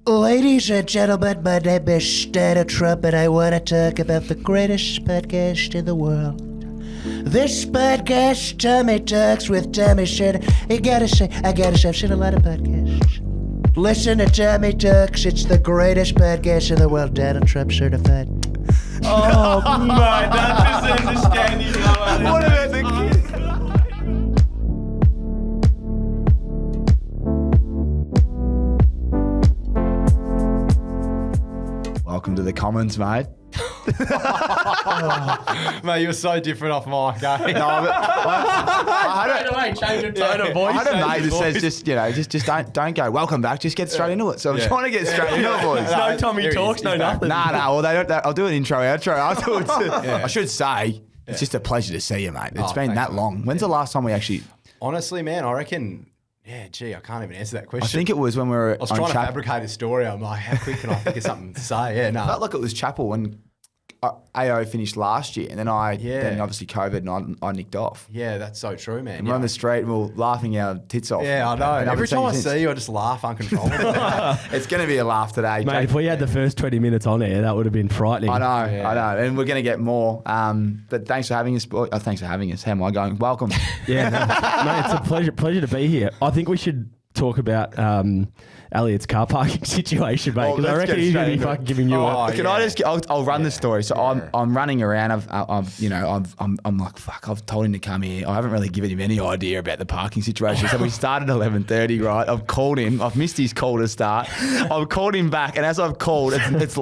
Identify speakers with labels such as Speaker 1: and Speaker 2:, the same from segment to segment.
Speaker 1: Ladies and gentlemen, my name is Donald Trump, and I want to talk about the greatest podcast in the world. This podcast, Tommy Talks with Tommy Sheridan. I gotta say, I've seen a lot of podcasts. Listen to Tommy Talks, it's the greatest podcast in the world. Donald Trump certified.
Speaker 2: Oh, mate, that misunderstanding.
Speaker 3: What about the kids? Welcome to the Commons, mate.
Speaker 2: Mate, you're so different off mic, eh?
Speaker 3: No, but I
Speaker 4: Change your tone of voice.
Speaker 3: had a mate that says just don't go. Welcome back. Just get straight into it. So I'm trying to get straight into it, boys.
Speaker 4: No Tommy talks, no nothing.
Speaker 3: Nah. Well, they don't. I'll do an intro, outro afterwards. I should say it's just a pleasure to see you, mate. It's been that long. When's the last time we actually?
Speaker 2: Honestly, man, I reckon. Yeah, gee, I can't even answer that question.
Speaker 3: I think it was when we were.
Speaker 2: I was trying to fabricate a story. I'm like, how quick can I think of something to say? Yeah, no.
Speaker 3: I felt like it was Chapel when AO finished last year, and then then obviously COVID, and I nicked off.
Speaker 2: Yeah, that's so true, man.
Speaker 3: And we're on the street, and we're laughing our tits off.
Speaker 2: Yeah, I know.
Speaker 3: And
Speaker 2: Every time I see you, I just laugh uncontrollably.
Speaker 3: It's going to be a laugh today.
Speaker 4: Mate, if we had the first 20 minutes on air, that would have been frightening.
Speaker 3: I know. And we're going to get more. But thanks for having us. Thanks for having us. How am I going? Welcome.
Speaker 4: Yeah, mate, it's a pleasure to be here. I think we should talk about Elliot's car parking situation, mate, because I reckon he's going to be fucking giving you up.
Speaker 3: Can I just? I'll run the story. So I'm running around. I'm like, fuck. I've told him to come here. I haven't really given him any idea about the parking situation. So we started at 11:30, right? I've called him. I've missed his call to start. I've called him back, and as I've called, it's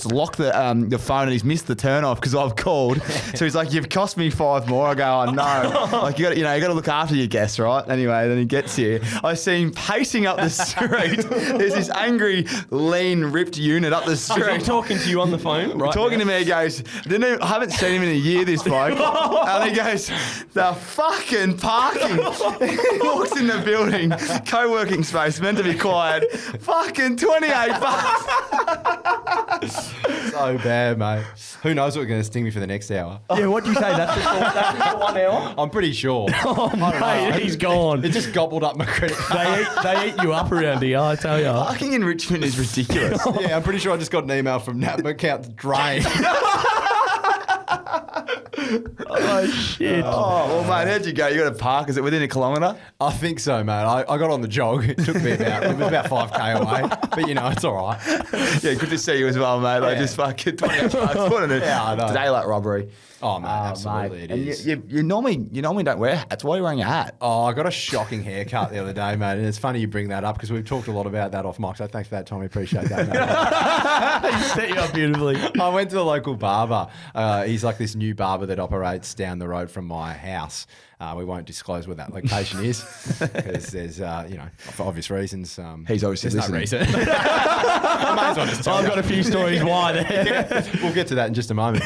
Speaker 3: locked the phone, and he's missed the turn off because I've called. So he's like, "You've cost me 5 more." I go, "Oh no!" Like you got to look after your guests, right? Anyway, then he gets here. I see him pacing up the street. There's this angry, lean, ripped unit up the street.
Speaker 4: I'm talking to you on the phone, right?
Speaker 3: Talking to me, he goes, I haven't seen him in a year, this bloke. And he goes, the fucking parking. He walks in the building, co-working space, meant to be quiet, fucking $28.
Speaker 2: So bad, mate. Who knows what's going to sting me for the next hour?
Speaker 4: Yeah, what do you say? That's for 1 hour?
Speaker 2: I'm pretty sure.
Speaker 4: Oh, mate, he's gone.
Speaker 2: It just gobbled up my credit card.
Speaker 4: They eat you up around here, I tell you.
Speaker 3: Parking in Richmond is ridiculous.
Speaker 2: Yeah, I'm pretty sure I just got an email from Nat, my account's drained.
Speaker 4: Oh, shit.
Speaker 3: Oh, well, mate, how'd you go? You got to park? Is it within a kilometre?
Speaker 2: I think so, mate. I got on the jog. It took me it was about 5k away. But, it's all right.
Speaker 3: Yeah, good to see you as well, mate. Like, just fucking $28. What an
Speaker 2: I know.
Speaker 3: daylight robbery.
Speaker 2: Oh, mate, absolutely
Speaker 3: mate.
Speaker 2: it is.
Speaker 3: And you normally don't wear hats. Why are you wearing a hat?
Speaker 2: Oh, I got a shocking haircut the other day, mate. And it's funny you bring that up because we've talked a lot about that off mic. So thanks for that, Tommy. Appreciate that, mate.
Speaker 4: He set you up beautifully.
Speaker 2: I went to the local barber. He's like this new barber that operates down the road from my house. We won't disclose where that location is because there's, for obvious reasons.
Speaker 3: He's obviously
Speaker 2: there's
Speaker 3: listening.
Speaker 2: no reason. I may as well just tell
Speaker 4: I've
Speaker 2: you.
Speaker 4: got a few stories why there.
Speaker 2: Yeah, we'll get to that in just a moment.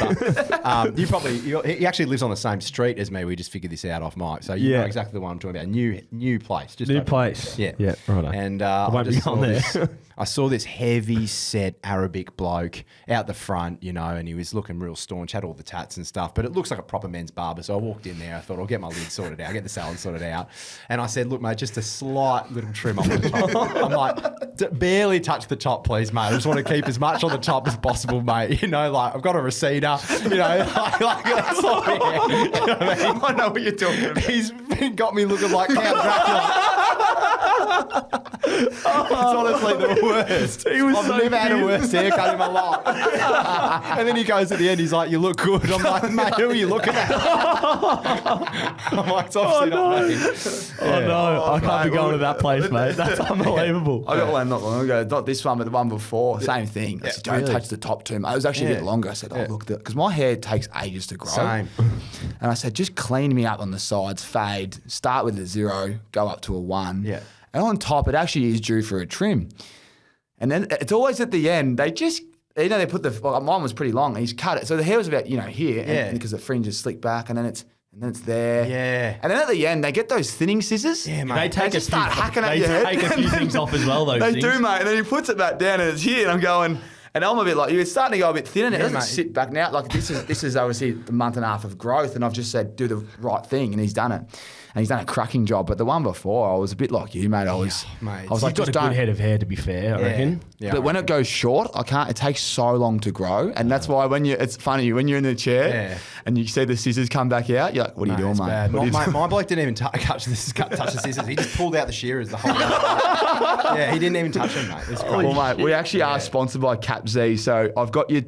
Speaker 2: But he actually lives on the same street as me. We just figured this out off mic. So you know exactly the one I'm talking about. New place. Just
Speaker 4: New
Speaker 2: opened.
Speaker 4: place.
Speaker 2: Yeah.
Speaker 4: Yeah, right.
Speaker 2: And
Speaker 4: I won't be on there.
Speaker 2: I saw this heavy set Arabic bloke out the front, and he was looking real staunch, had all the tats and stuff, but it looks like a proper men's barber. So I walked in there, I thought I'll get my lid sorted out, get the salad sorted out. And I said, look, mate, just a slight little trim on the top. I'm like, barely touch the top, please, mate. I just want to keep as much on the top as possible, mate. I've got a receiver, that's all here. You know what I mean?
Speaker 3: I know what you're talking about.
Speaker 2: He's got me looking like Count Dracula. It's honestly the worst. I've never had a worse haircut in my life. And then he goes at the end, he's like, you look good. I'm like, mate, who are you looking at? I'm like, it's obviously not me.
Speaker 4: Oh, no. I can't be going to that place, mate. That's unbelievable.
Speaker 3: I got one not long ago. Not this one, but the one before. Same thing. I said, don't touch the top too much. It was actually a bit longer. I said, look, because my hair takes ages to grow.
Speaker 2: Same.
Speaker 3: And I said, just clean me up on the sides, fade, start with a 0, go up to a 1.
Speaker 2: Yeah.
Speaker 3: And on top, it actually is due for a trim. And then it's always at the end, they just, they put mine was pretty long. He's cut it. So the hair was about, here.
Speaker 2: Yeah.
Speaker 3: Because the fringe is slicked back and then it's there.
Speaker 2: Yeah.
Speaker 3: And then at the end, they get those thinning scissors.
Speaker 2: Yeah, mate.
Speaker 4: They take
Speaker 3: just start hacking at your head.
Speaker 4: They take a few things off as well, those
Speaker 3: They
Speaker 4: things.
Speaker 3: do, mate. And then he puts it back down and it's here. And I'm going, And I'm a bit like you. It's starting to go a bit thinner now. It doesn't
Speaker 2: mate.
Speaker 3: sit back now. Like this is obviously the month and a half of growth, and I've just said do the right thing, and he's done it. And he's done a cracking job. But the one before, I was a bit like you, mate. I was
Speaker 2: mate.
Speaker 3: like,
Speaker 4: You've got
Speaker 3: just
Speaker 4: a good
Speaker 3: don't.
Speaker 4: head of hair, to be fair, I reckon.
Speaker 2: Yeah,
Speaker 3: But when it goes short, I can't. It takes so long to grow, and that's why it's funny when you're in the chair and you see the scissors come back out. You're like, "What are you doing,
Speaker 2: it's
Speaker 3: mate?"
Speaker 2: bad.
Speaker 3: What are you doing?
Speaker 2: My bloke didn't even touch the scissors. He just pulled out the shearers the whole time. Yeah, he didn't even touch them, mate. It's crazy.
Speaker 3: Well, mate, we actually are sponsored by Cap Z, so I've got you.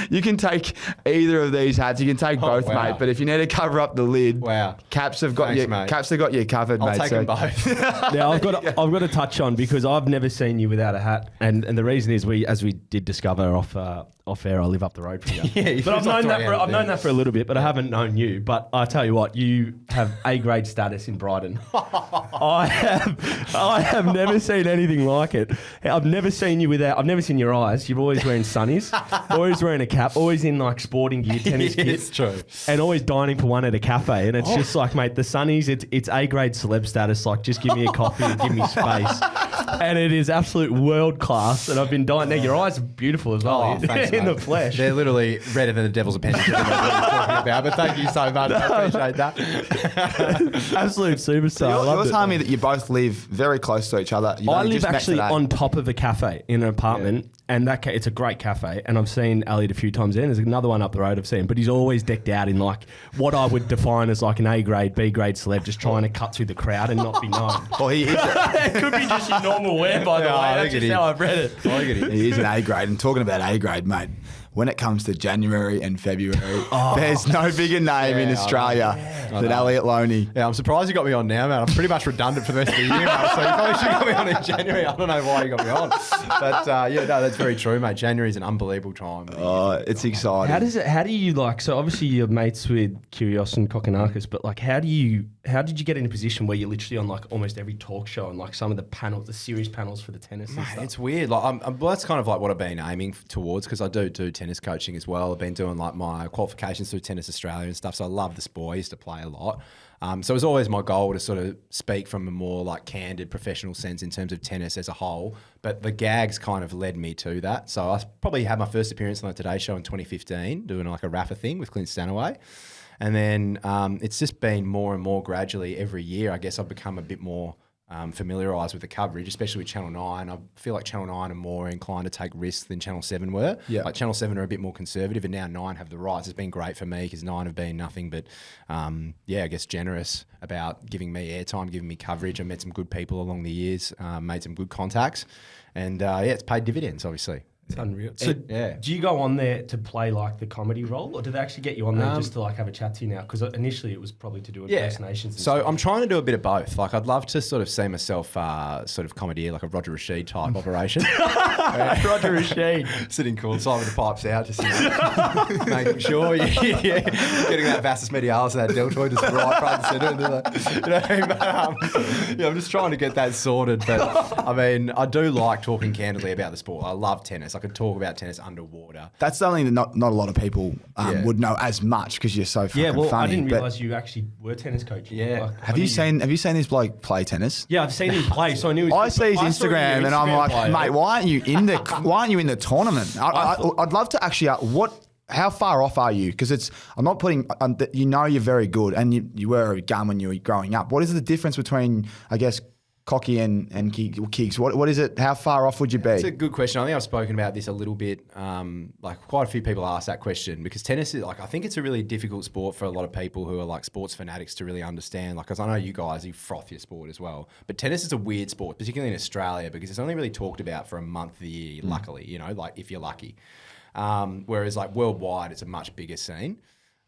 Speaker 3: You can take either of these hats. You can take both,
Speaker 2: wow.
Speaker 3: mate. But if you need to cover up the lid,
Speaker 2: Wow.
Speaker 3: Caps have got
Speaker 2: Thanks,
Speaker 3: you.
Speaker 2: mate.
Speaker 3: Caps have got you covered,
Speaker 2: I'll
Speaker 3: mate.
Speaker 2: take them both.
Speaker 4: Now I've got to touch on, because I've never seen you without a hat, and the reason is as we did discover off air, I live up the road from you.
Speaker 2: Yeah,
Speaker 4: but I've known that for a little bit, but I haven't known you. But I tell you what, you have A-grade status in Brighton. I have never seen anything like it. I've never seen your eyes. You're always wearing sunnies, always wearing a cap, always in like sporting gear, tennis kit.
Speaker 2: It's true.
Speaker 4: And always dining for one at a cafe. And it's just like, mate, the sunnies, it's A-grade celeb status. Like, just give me a coffee and give me space. And it is absolute world class. And I've been dying. Now, your eyes are beautiful as well.
Speaker 2: Oh, thanks,
Speaker 4: in
Speaker 2: mate.
Speaker 4: the flesh.
Speaker 2: They're literally redder than the devil's appendage. I don't know what you're talking about, but thank you so much. I appreciate that.
Speaker 4: Absolute superstar. I
Speaker 3: You're
Speaker 4: loved it.
Speaker 3: telling me that you both live very close to each other. You
Speaker 4: I
Speaker 3: only
Speaker 4: live
Speaker 3: just met
Speaker 4: actually
Speaker 3: today.
Speaker 4: on top of a cafe in an apartment, and it's a great cafe. And I've seen Elliot a few times there. There's another one up the road I've seen, but he's always decked out in like what I would define as like an A-grade, B-grade celeb, just trying to cut through the crowd and not be known.
Speaker 3: Well, he is.
Speaker 4: It could be just your normal wear, by the
Speaker 2: Yeah, I
Speaker 4: way.
Speaker 2: think
Speaker 4: That's
Speaker 2: it
Speaker 4: just
Speaker 2: is.
Speaker 4: how I've read it.
Speaker 2: I get it.
Speaker 3: He is an A-grade. And talking about A-grade, mate, when it comes to January and February, there's no bigger name in
Speaker 2: I
Speaker 3: Australia than Elliot Loney.
Speaker 2: Yeah, I'm surprised you got me on now, man. I'm pretty much redundant for the rest of the year, mate. So you probably should have got me on in January. I don't know why you got me on. But that's very true, mate. January is an unbelievable time.
Speaker 3: Oh, it's exciting.
Speaker 4: How do you like, so obviously you're mates with Kyrgios and Kokonakis, but like how did you get in a position where you're literally on like almost every talk show and like some of the panels, the series panels for the tennis and
Speaker 2: Mate,
Speaker 4: stuff?
Speaker 2: it's weird. Like, well, that's kind of like what I've been aiming towards, because I do tennis coaching as well. I've been doing like my qualifications through Tennis Australia and stuff. So I love the sport. I used to play a lot. So it was always my goal to sort of speak from a more like candid professional sense in terms of tennis as a whole. But the gags kind of led me to that. So I probably had my first appearance on the Today Show in 2015, doing like a Rafa thing with Clint Stanaway. And then it's just been more and more gradually every year. I guess I've become a bit more familiarised with the coverage, especially with Channel 9. I feel like Channel 9 are more inclined to take risks than Channel 7 were.
Speaker 3: Yeah.
Speaker 2: Like Channel 7 are a bit more conservative, and now 9 have the rights. It's been great for me because 9 have been nothing but, I guess generous about giving me airtime, giving me coverage. I met some good people along the years, made some good contacts, and it's paid dividends, obviously.
Speaker 4: It's unreal. So
Speaker 2: yeah.
Speaker 4: do you go on there to play like the comedy role, or do they actually get you on there just to like have a chat to you now? Because initially it was probably to do impersonations. And
Speaker 2: So
Speaker 4: stuff.
Speaker 2: I'm trying to do a bit of both. Like I'd love to sort of see myself sort of comedy, like a Roger Rashid type operation.
Speaker 4: Roger Rashid.
Speaker 2: Sitting courtside with the pipes out, just making sure you're getting that vastus medialis and that deltoid just right front and centre. And I'm just trying to get that sorted. But I mean, I do like talking candidly about the sport. I love tennis. I could talk about tennis underwater.
Speaker 3: That's something that not a lot of people would know as much because you're so fucking
Speaker 4: Yeah, well,
Speaker 3: funny.
Speaker 4: I didn't
Speaker 3: but
Speaker 4: realise you actually were tennis coaching.
Speaker 2: Yeah.
Speaker 4: Like,
Speaker 3: have you seen this bloke play tennis?
Speaker 4: Yeah, I've seen him play, so I knew.
Speaker 3: I see his
Speaker 4: saw your
Speaker 3: Instagram and I'm
Speaker 4: Instagram
Speaker 3: like,
Speaker 4: player.
Speaker 3: mate, why aren't you in the tournament? I'd love to actually. How far off are you? Because I'm not putting. You're very good, and you were a gun when you were growing up. What is the difference between, I guess, Cocky and Kiggs? What is it? How far off would you be?
Speaker 2: It's a good question. I think I've spoken about this a little bit. Like quite a few people ask that question because tennis is like, I think it's a really difficult sport for a lot of people who are like sports fanatics to really understand. Like, because I know you guys, you froth your sport as well, but tennis is a weird sport, particularly in Australia, because it's only really talked about for a month of the year, luckily, like if you're lucky. Whereas like worldwide, it's a much bigger scene.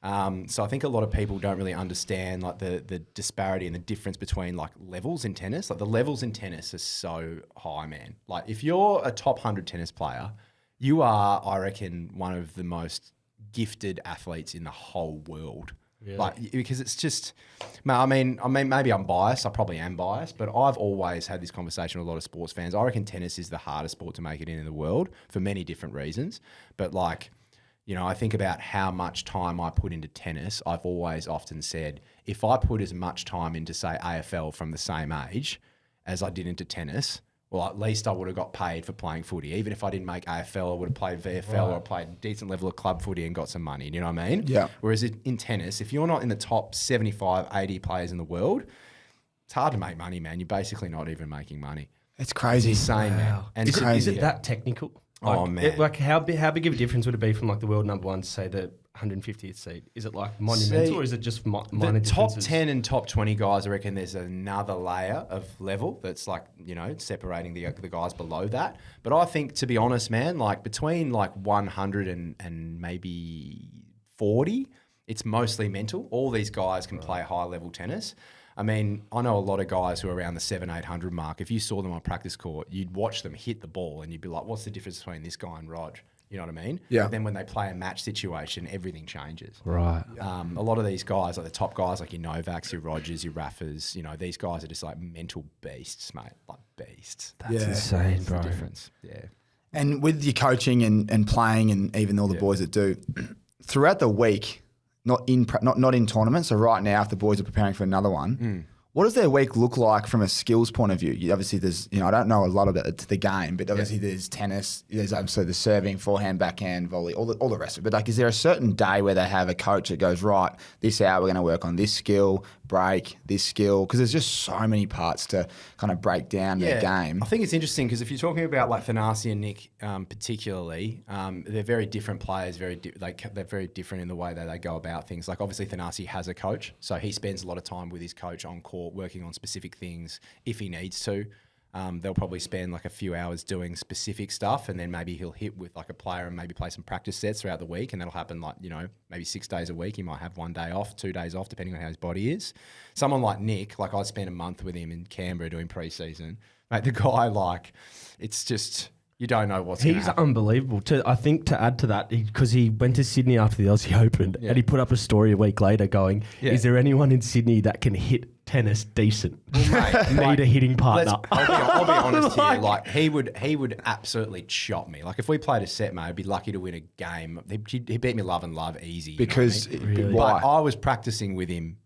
Speaker 2: So I think a lot of people don't really understand like the disparity and the difference between like levels in tennis. Like the levels in tennis are so high, man. Like if you're a top 100 tennis player, you are, I reckon, one of the most gifted athletes in the whole world. Really? Like because it's just, I mean, maybe I'm biased. I probably am biased, but I've always had this conversation with a lot of sports fans. I reckon tennis is the hardest sport to make it in the world for many different reasons. But like, I think about how much time I put into tennis. I've always often said, if I put as much time into, say, AFL from the same age as I did into tennis, well, at least I would have got paid for playing footy. Even if I didn't make AFL, I would have played VFL or played a decent level of club footy and got some money. You know what I mean?
Speaker 3: Yeah.
Speaker 2: Whereas in tennis, if you're not in the top 75, 80 players in the world, it's hard to make money, man. You're basically not even making money.
Speaker 3: It's crazy.
Speaker 2: It's insane, man. And
Speaker 3: It's
Speaker 2: to-
Speaker 3: crazy.
Speaker 4: Is it that technical?
Speaker 2: Oh, man.
Speaker 4: How big of a difference would it be from like the world number one to say the 150th seed? Is it like monumental, or is it just minor
Speaker 2: the top
Speaker 4: differences?
Speaker 2: 10 and top 20 guys, I reckon there's another layer of level that's like, you know, separating the guys below that. But I think, to be honest, man, like between like 100 and maybe 40, it's mostly mental. All these guys can play high level tennis. I mean, I know a lot of guys who are around the 700-800 mark. If you saw them on practice court, you'd watch them hit the ball and you'd be like, what's the difference between this guy and Rog? You know what I mean?
Speaker 3: Yeah.
Speaker 2: But then when they play a match situation, everything changes.
Speaker 4: Right.
Speaker 2: A lot of these guys, like the top guys, like your Novaks, your Rogers, your Raffas, you know, these guys are just like mental beasts, mate. Like beasts.
Speaker 4: That's insane,
Speaker 2: That's
Speaker 4: bro.
Speaker 2: the difference. Yeah.
Speaker 3: And with your coaching and playing, and even all the boys that do, throughout the week, not in tournaments. So right now, if the boys are preparing for another one, what does their week look like from a skills point of view? Obviously, there's, I don't know a lot about the game, but obviously there's tennis, there's obviously the serving, forehand, backhand, volley, all the rest of it. But like, is there a certain day where they have a coach that goes, right, this hour we're going to work on this skill, break, this skill? Because there's just so many parts to kind of break down their game.
Speaker 2: I think it's interesting because if you're talking about like Thanasi and Nick particularly, they're very different players. They're very different in the way that they go about things. Like obviously Thanasi has a coach, so he spends a lot of time with his coach on court working on specific things if he needs to. They'll probably spend like a few hours doing specific stuff, and then maybe he'll hit with like a player and maybe play some practice sets throughout the week, and that'll happen like, maybe 6 days a week. He might have 1 day off, 2 days off, depending on how his body is. Someone like Nick, like I spent a month with him in Canberra doing pre-season. Mate, the guy, like, it's just, you don't know what's going to
Speaker 4: He's
Speaker 2: happen.
Speaker 4: unbelievable. I think to add to that, because he went to Sydney after the Aussie Open, and he put up a story a week later going, is there anyone in Sydney that can hit tennis decent?
Speaker 2: Mate,
Speaker 4: Need a hitting partner.
Speaker 2: I'll be honest here. Like he would absolutely chop me. Like if we played a set, mate, I'd be lucky to win a game. He beat me love and love easy.
Speaker 3: Because
Speaker 4: Really?
Speaker 3: why?
Speaker 2: But I was practicing with him.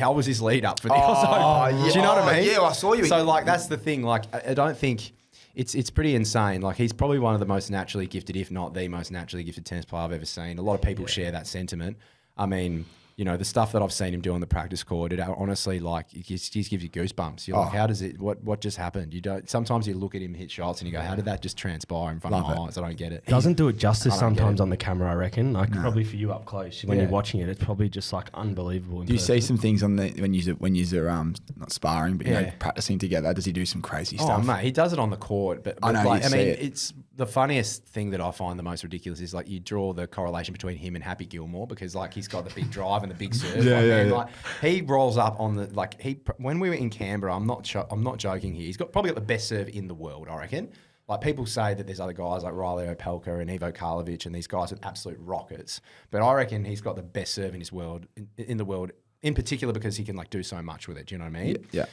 Speaker 2: I was his lead up for the Aussie Open. Do you know what I mean?
Speaker 3: Yeah, I saw you.
Speaker 2: So like that's the thing. Like I don't think it's pretty insane. Like he's probably one of the most naturally gifted, if not the most naturally gifted tennis player I've ever seen. A lot of people share that sentiment. I mean, the stuff that I've seen him do on the practice court, it honestly, like, it just gives you goosebumps. You're like, how does it, what just happened? You don't, sometimes you look at him hit shots and you go, how did that just transpire in front of my eyes? I don't get it.
Speaker 4: Doesn't do it justice
Speaker 2: I don't get
Speaker 4: sometimes
Speaker 2: it.
Speaker 4: on the camera, I reckon. Like probably for you up close, when you're watching it, it's probably just like unbelievable.
Speaker 3: Do you see some things on the when you're not sparring, but
Speaker 2: Yeah.
Speaker 3: practicing together? Does he do some crazy
Speaker 2: Oh,
Speaker 3: stuff?
Speaker 2: mate, he does it on the court. But
Speaker 3: I know,
Speaker 2: like,
Speaker 3: you
Speaker 2: I
Speaker 3: see
Speaker 2: mean,
Speaker 3: it.
Speaker 2: it's the funniest thing that I find the most ridiculous is like you draw the correlation between him and Happy Gilmore because like he's got the big drive and the big serve. Like he rolls up on the when we were in Canberra. I'm not joking here. He's probably got the best serve in the world, I reckon. Like people say that there's other guys like Riley Opelka and Ivo Karlovic and these guys with absolute rockets, but I reckon he's got the best serve in his world in the world. In particular because he can like do so much with it. Do you know what I mean?
Speaker 3: Yeah.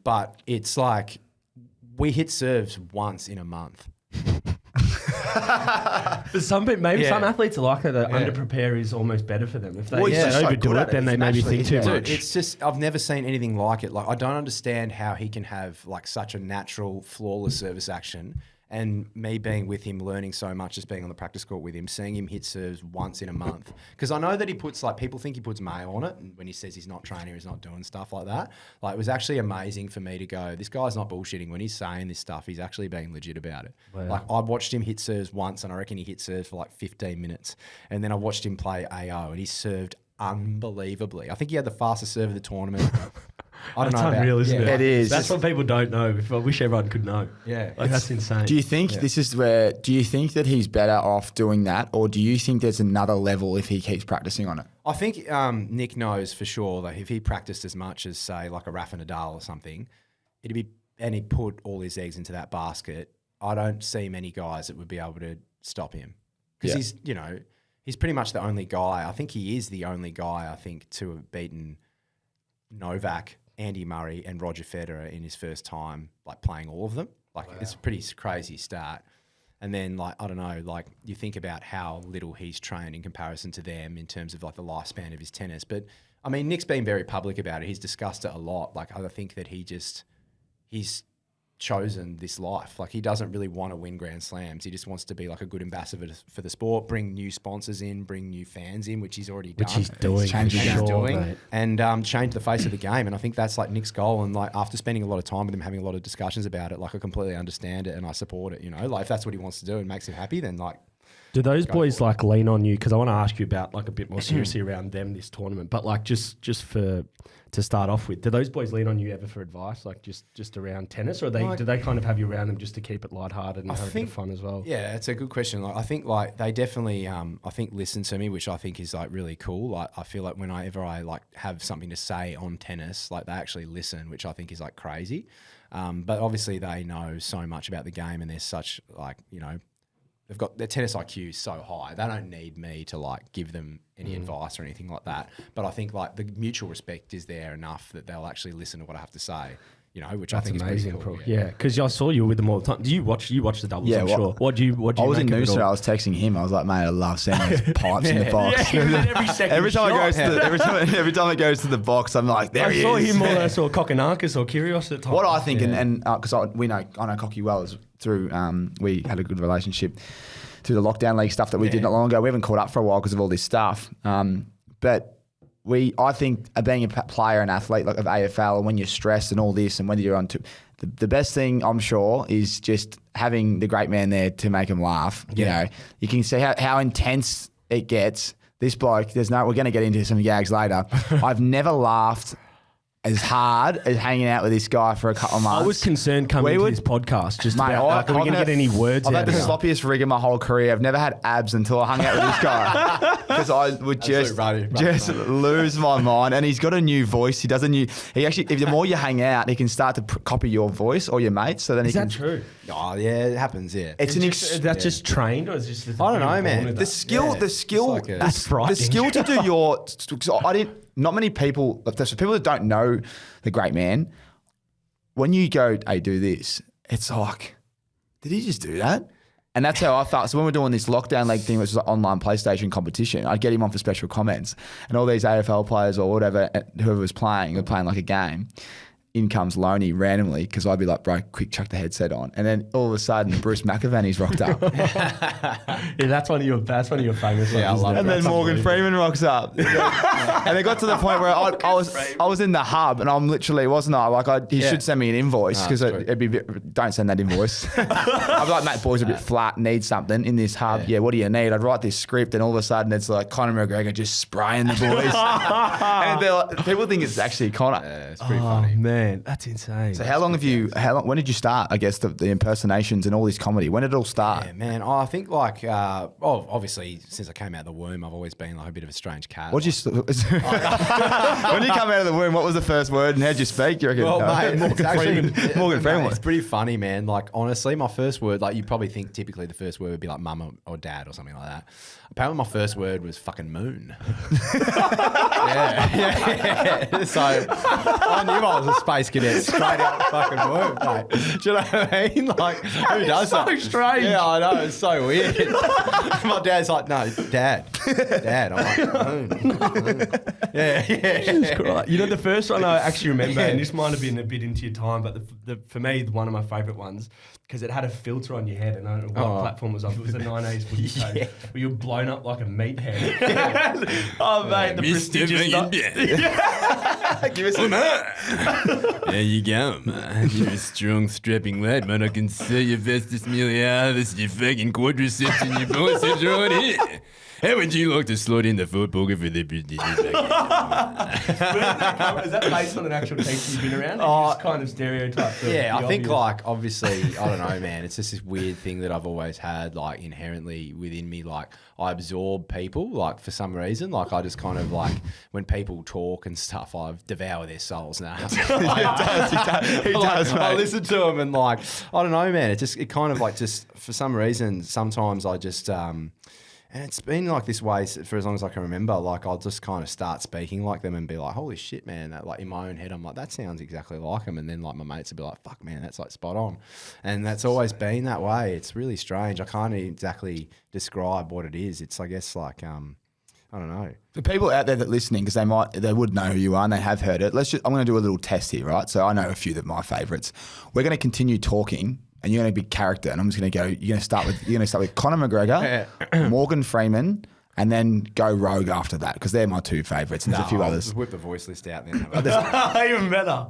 Speaker 2: But it's like we hit serves once in a month.
Speaker 4: But some athletes are like that. Under prepare is almost better for them. If they overdo it, then they maybe think too much.
Speaker 2: Dude, it's just I've never seen anything like it. Like I don't understand how he can have like such a natural, flawless service action. And me being with him, learning so much, just being on the practice court with him, seeing him hit serves once in a month. Because I know that he puts people think he puts mayo on it, and when he says he's not training, he's not doing stuff like that. Like it was actually amazing for me to go, this guy's not bullshitting. When he's saying this stuff, he's actually being legit about it. Wow. Like I watched him hit serves once, and I reckon he hit serves for like 15 minutes. And then I watched him play AO, and he served unbelievably. I think he had the fastest serve of the tournament. I don't
Speaker 4: That's
Speaker 2: know
Speaker 4: unreal, isn't it?
Speaker 3: It is.
Speaker 4: That's what people don't know. I wish everyone could know.
Speaker 2: Yeah.
Speaker 4: Like that's insane.
Speaker 3: Do you think do you think that he's better off doing that, or do you think there's another level if he keeps practicing on it?
Speaker 2: I think Nick knows for sure that if he practiced as much as, say, like a Rafa Nadal or something, and he put all his eggs into that basket, I don't see many guys that would be able to stop him. Because he's pretty much the only guy. I think he is the only guy, to have beaten Novak, Andy Murray and Roger Federer in his first time, like playing all of them. Like it's a pretty crazy start. And then like, I don't know, like you think about how little he's trained in comparison to them in terms of like the lifespan of his tennis. But I mean, Nick's been very public about it. He's discussed it a lot. Like I think that he's chosen this life. Like he doesn't really want to win Grand Slams. He just wants to be like a good ambassador for the sport, bring new sponsors in, bring new fans in, which he's already done.
Speaker 4: Which he's doing.
Speaker 2: And change the face of the game. And I think that's like Nick's goal. And like after spending a lot of time with him, having a lot of discussions about it, like I completely understand it and I support it. You know, like if that's what he wants to do and makes him happy, then like.
Speaker 4: Do those boys like lean on you? Because I want to ask you about like a bit more seriously around them this tournament. But like just to start off with, do those boys lean on you ever for advice? Like just around tennis, or do they kind of have you around them just to keep it lighthearted and have a bit of fun as well?
Speaker 2: Yeah, it's a good question. Like I think like they definitely I think listen to me, which I think is like really cool. Like I feel like whenever I like have something to say on tennis, like they actually listen, which I think is like crazy. But obviously they know so much about the game and they're such like, you know, they've got their tennis IQ is so high. They don't need me to like give them any advice or anything like that. But I think like the mutual respect is there enough that they'll actually listen to what I have to say. You know, which I think
Speaker 4: amazing,
Speaker 2: is pretty cool.
Speaker 4: Yeah, because I saw you with them all the time. Do you watch the doubles?
Speaker 3: Yeah,
Speaker 4: I'm sure. What do you?
Speaker 3: I was in
Speaker 4: make of it
Speaker 3: Noosa.
Speaker 4: all?
Speaker 3: I was texting him. I was like, mate, I love seeing those pipes in the box.
Speaker 4: Yeah, every second
Speaker 3: every time
Speaker 4: shot.
Speaker 3: every time it goes to the box, I'm like, there he is.
Speaker 4: I saw him on I saw Kokonakis or Kyrgios at times.
Speaker 3: What I think, and because I know Cocky well, is through we had a good relationship through the lockdown league stuff that we did not long ago. We haven't caught up for a while because of all this stuff. But I think being a player and athlete like of AFL, and when you're stressed and all this, and whether you're on the best thing I'm sure is just having the great man there to make him laugh. You know, you can see how intense it gets. This bloke, we're going to get into some gags later. I've never laughed as hard as hanging out with this guy for a couple of months.
Speaker 4: I was concerned coming to this podcast just about, are we going to get any words
Speaker 3: I've
Speaker 4: out
Speaker 3: had the
Speaker 4: of
Speaker 3: sloppiest rig in my whole career. I've never had abs until I hung out with this guy because I would just lose my mind. And he's got a new voice. He actually, if the more you hang out, he can start to copy your voice or your mates. So then
Speaker 4: Is that true?
Speaker 2: Oh yeah, it happens. Yeah,
Speaker 4: That's just trained, or is it just?
Speaker 2: I don't know, man.
Speaker 3: The skill,
Speaker 4: That's frightening.
Speaker 3: the skill to do your. So not many people. There's people that don't know the great man. When you go, hey, do this. It's like, did he just do that? And that's how I felt. So when we're doing this lockdown league thing, which is like online PlayStation competition, I'd get him on for special comments, and all these AFL players or whatever, whoever was playing, were playing like a game. In comes Loney randomly because I'd be like, bro, quick, chuck the headset on, and then all of a sudden Bruce McAvaney's rocked up.
Speaker 4: Yeah, that's one of your famous ones.
Speaker 2: I love
Speaker 3: and then Morgan Freeman rocks up, and it got to the point where I was in the hub, and I'm literally wasn't I like he should send me an invoice because it'd be don't send that invoice. I'd be like, mate, boys are a bit flat, need something in this hub. Yeah, what do you need? I'd write this script, and all of a sudden it's like Conor McGregor just spraying the boys, and like, people think it's actually Conor.
Speaker 2: Yeah, it's pretty funny.
Speaker 4: Man, that's insane.
Speaker 3: So when did you start, I guess, the impersonations and all this comedy? When did it all start?
Speaker 2: Yeah, man. I think like, obviously since I came out of the womb, I've always been like a bit of a strange cat.
Speaker 3: When you come out of the womb, what was the first word and how'd you speak? You reckon?
Speaker 2: Well, mate,
Speaker 3: Morgan Freeman.
Speaker 2: It's pretty funny, man. Like, honestly, my first word, like, you probably think typically the first word would be like mum or dad or something like that. Apparently, my first word was fucking moon. yeah. So I knew I was a space cadet straight out the fucking womb, mate. Do you know what I mean? Like, who does that?
Speaker 4: So strange.
Speaker 2: Yeah, I know. It's so weird. My dad's like, no, dad. I'm like, moon. Yeah.
Speaker 4: You know, the first one I actually remember, and this might have been a bit into your time, but for me, one of my favourite ones, because it had a filter on your head, and I don't know what platform it was on. It was the 90s footy stage, where you were blown up like a meathead. Oh, mate, the prestigious...
Speaker 3: Give us a
Speaker 5: There you go, man. You're a strong, strapping lad, man. I can see your vestis miliaris, your fucking quadriceps and your biceps right here. How would you like to slot in the foot poker for the prestigious?
Speaker 4: Is that based on an actual teacher you've been around? Or just kind of stereotyped?
Speaker 2: Yeah, I think like obviously, I don't know, man. It's just this weird thing that I've always had like inherently within me. Like I absorb people like for some reason. Like I just kind of like when people talk and stuff, I devour their souls now. He does, mate. I listen to them and like, I don't know, man. It kind of like just for some reason, sometimes I just, and it's been like this way for as long as I can remember. Like I'll just kind of start speaking like them and be like, "Holy shit, man!" That like in my own head, I'm like, "That sounds exactly like them." And then like my mates will be like, "Fuck, man, that's like spot on." And that's always been that way. It's really strange. I can't exactly describe what it is. It's I guess like I don't know.
Speaker 3: The people out there that are listening, because they would know who you are and they have heard it. I'm going to do a little test here, right? So I know a few of my favourites. We're going to continue talking, and you're going to be character, and I'm just going to go. You're going to start with Conor McGregor, Morgan Freeman, and then go rogue after that, because they're my two favourites. And there's a few
Speaker 2: I'll
Speaker 3: others.
Speaker 2: just whip the voice list out then.
Speaker 4: Even better.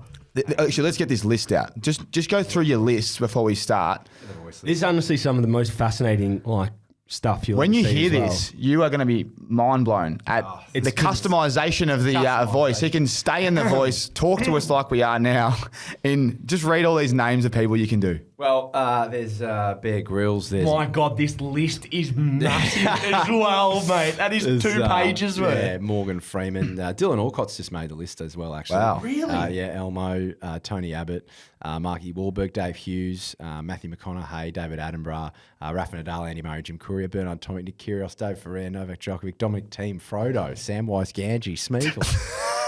Speaker 3: Actually, let's get this list out. Just go through your list before we start.
Speaker 4: This is honestly some of the most fascinating stuff you'll
Speaker 3: When you
Speaker 4: see
Speaker 3: hear
Speaker 4: as well.
Speaker 3: this, you are going to be mind blown at the customization of the voice. He can stay in the voice, talk to us like we are now, and just read all these names of people you can do.
Speaker 2: Well, there's Bear Grylls. There's
Speaker 4: My God, this list is massive as well, mate. That is
Speaker 2: There's,
Speaker 4: 2 pages worth.
Speaker 2: Yeah, Morgan Freeman. Dylan Alcott's just made the list as well, actually.
Speaker 3: Wow.
Speaker 4: Really?
Speaker 2: Yeah, Elmo, Tony Abbott, Marky Wahlberg, Dave Hughes, Matthew McConaughey, David Attenborough, Rafa Nadal, Andy Murray, Jim Courier, Bernard Tomic, Nick Kyrgios, Dave Ferrer, Novak Djokovic, Dominic Thiem, Frodo, Samwise Gamgee, Smeagol,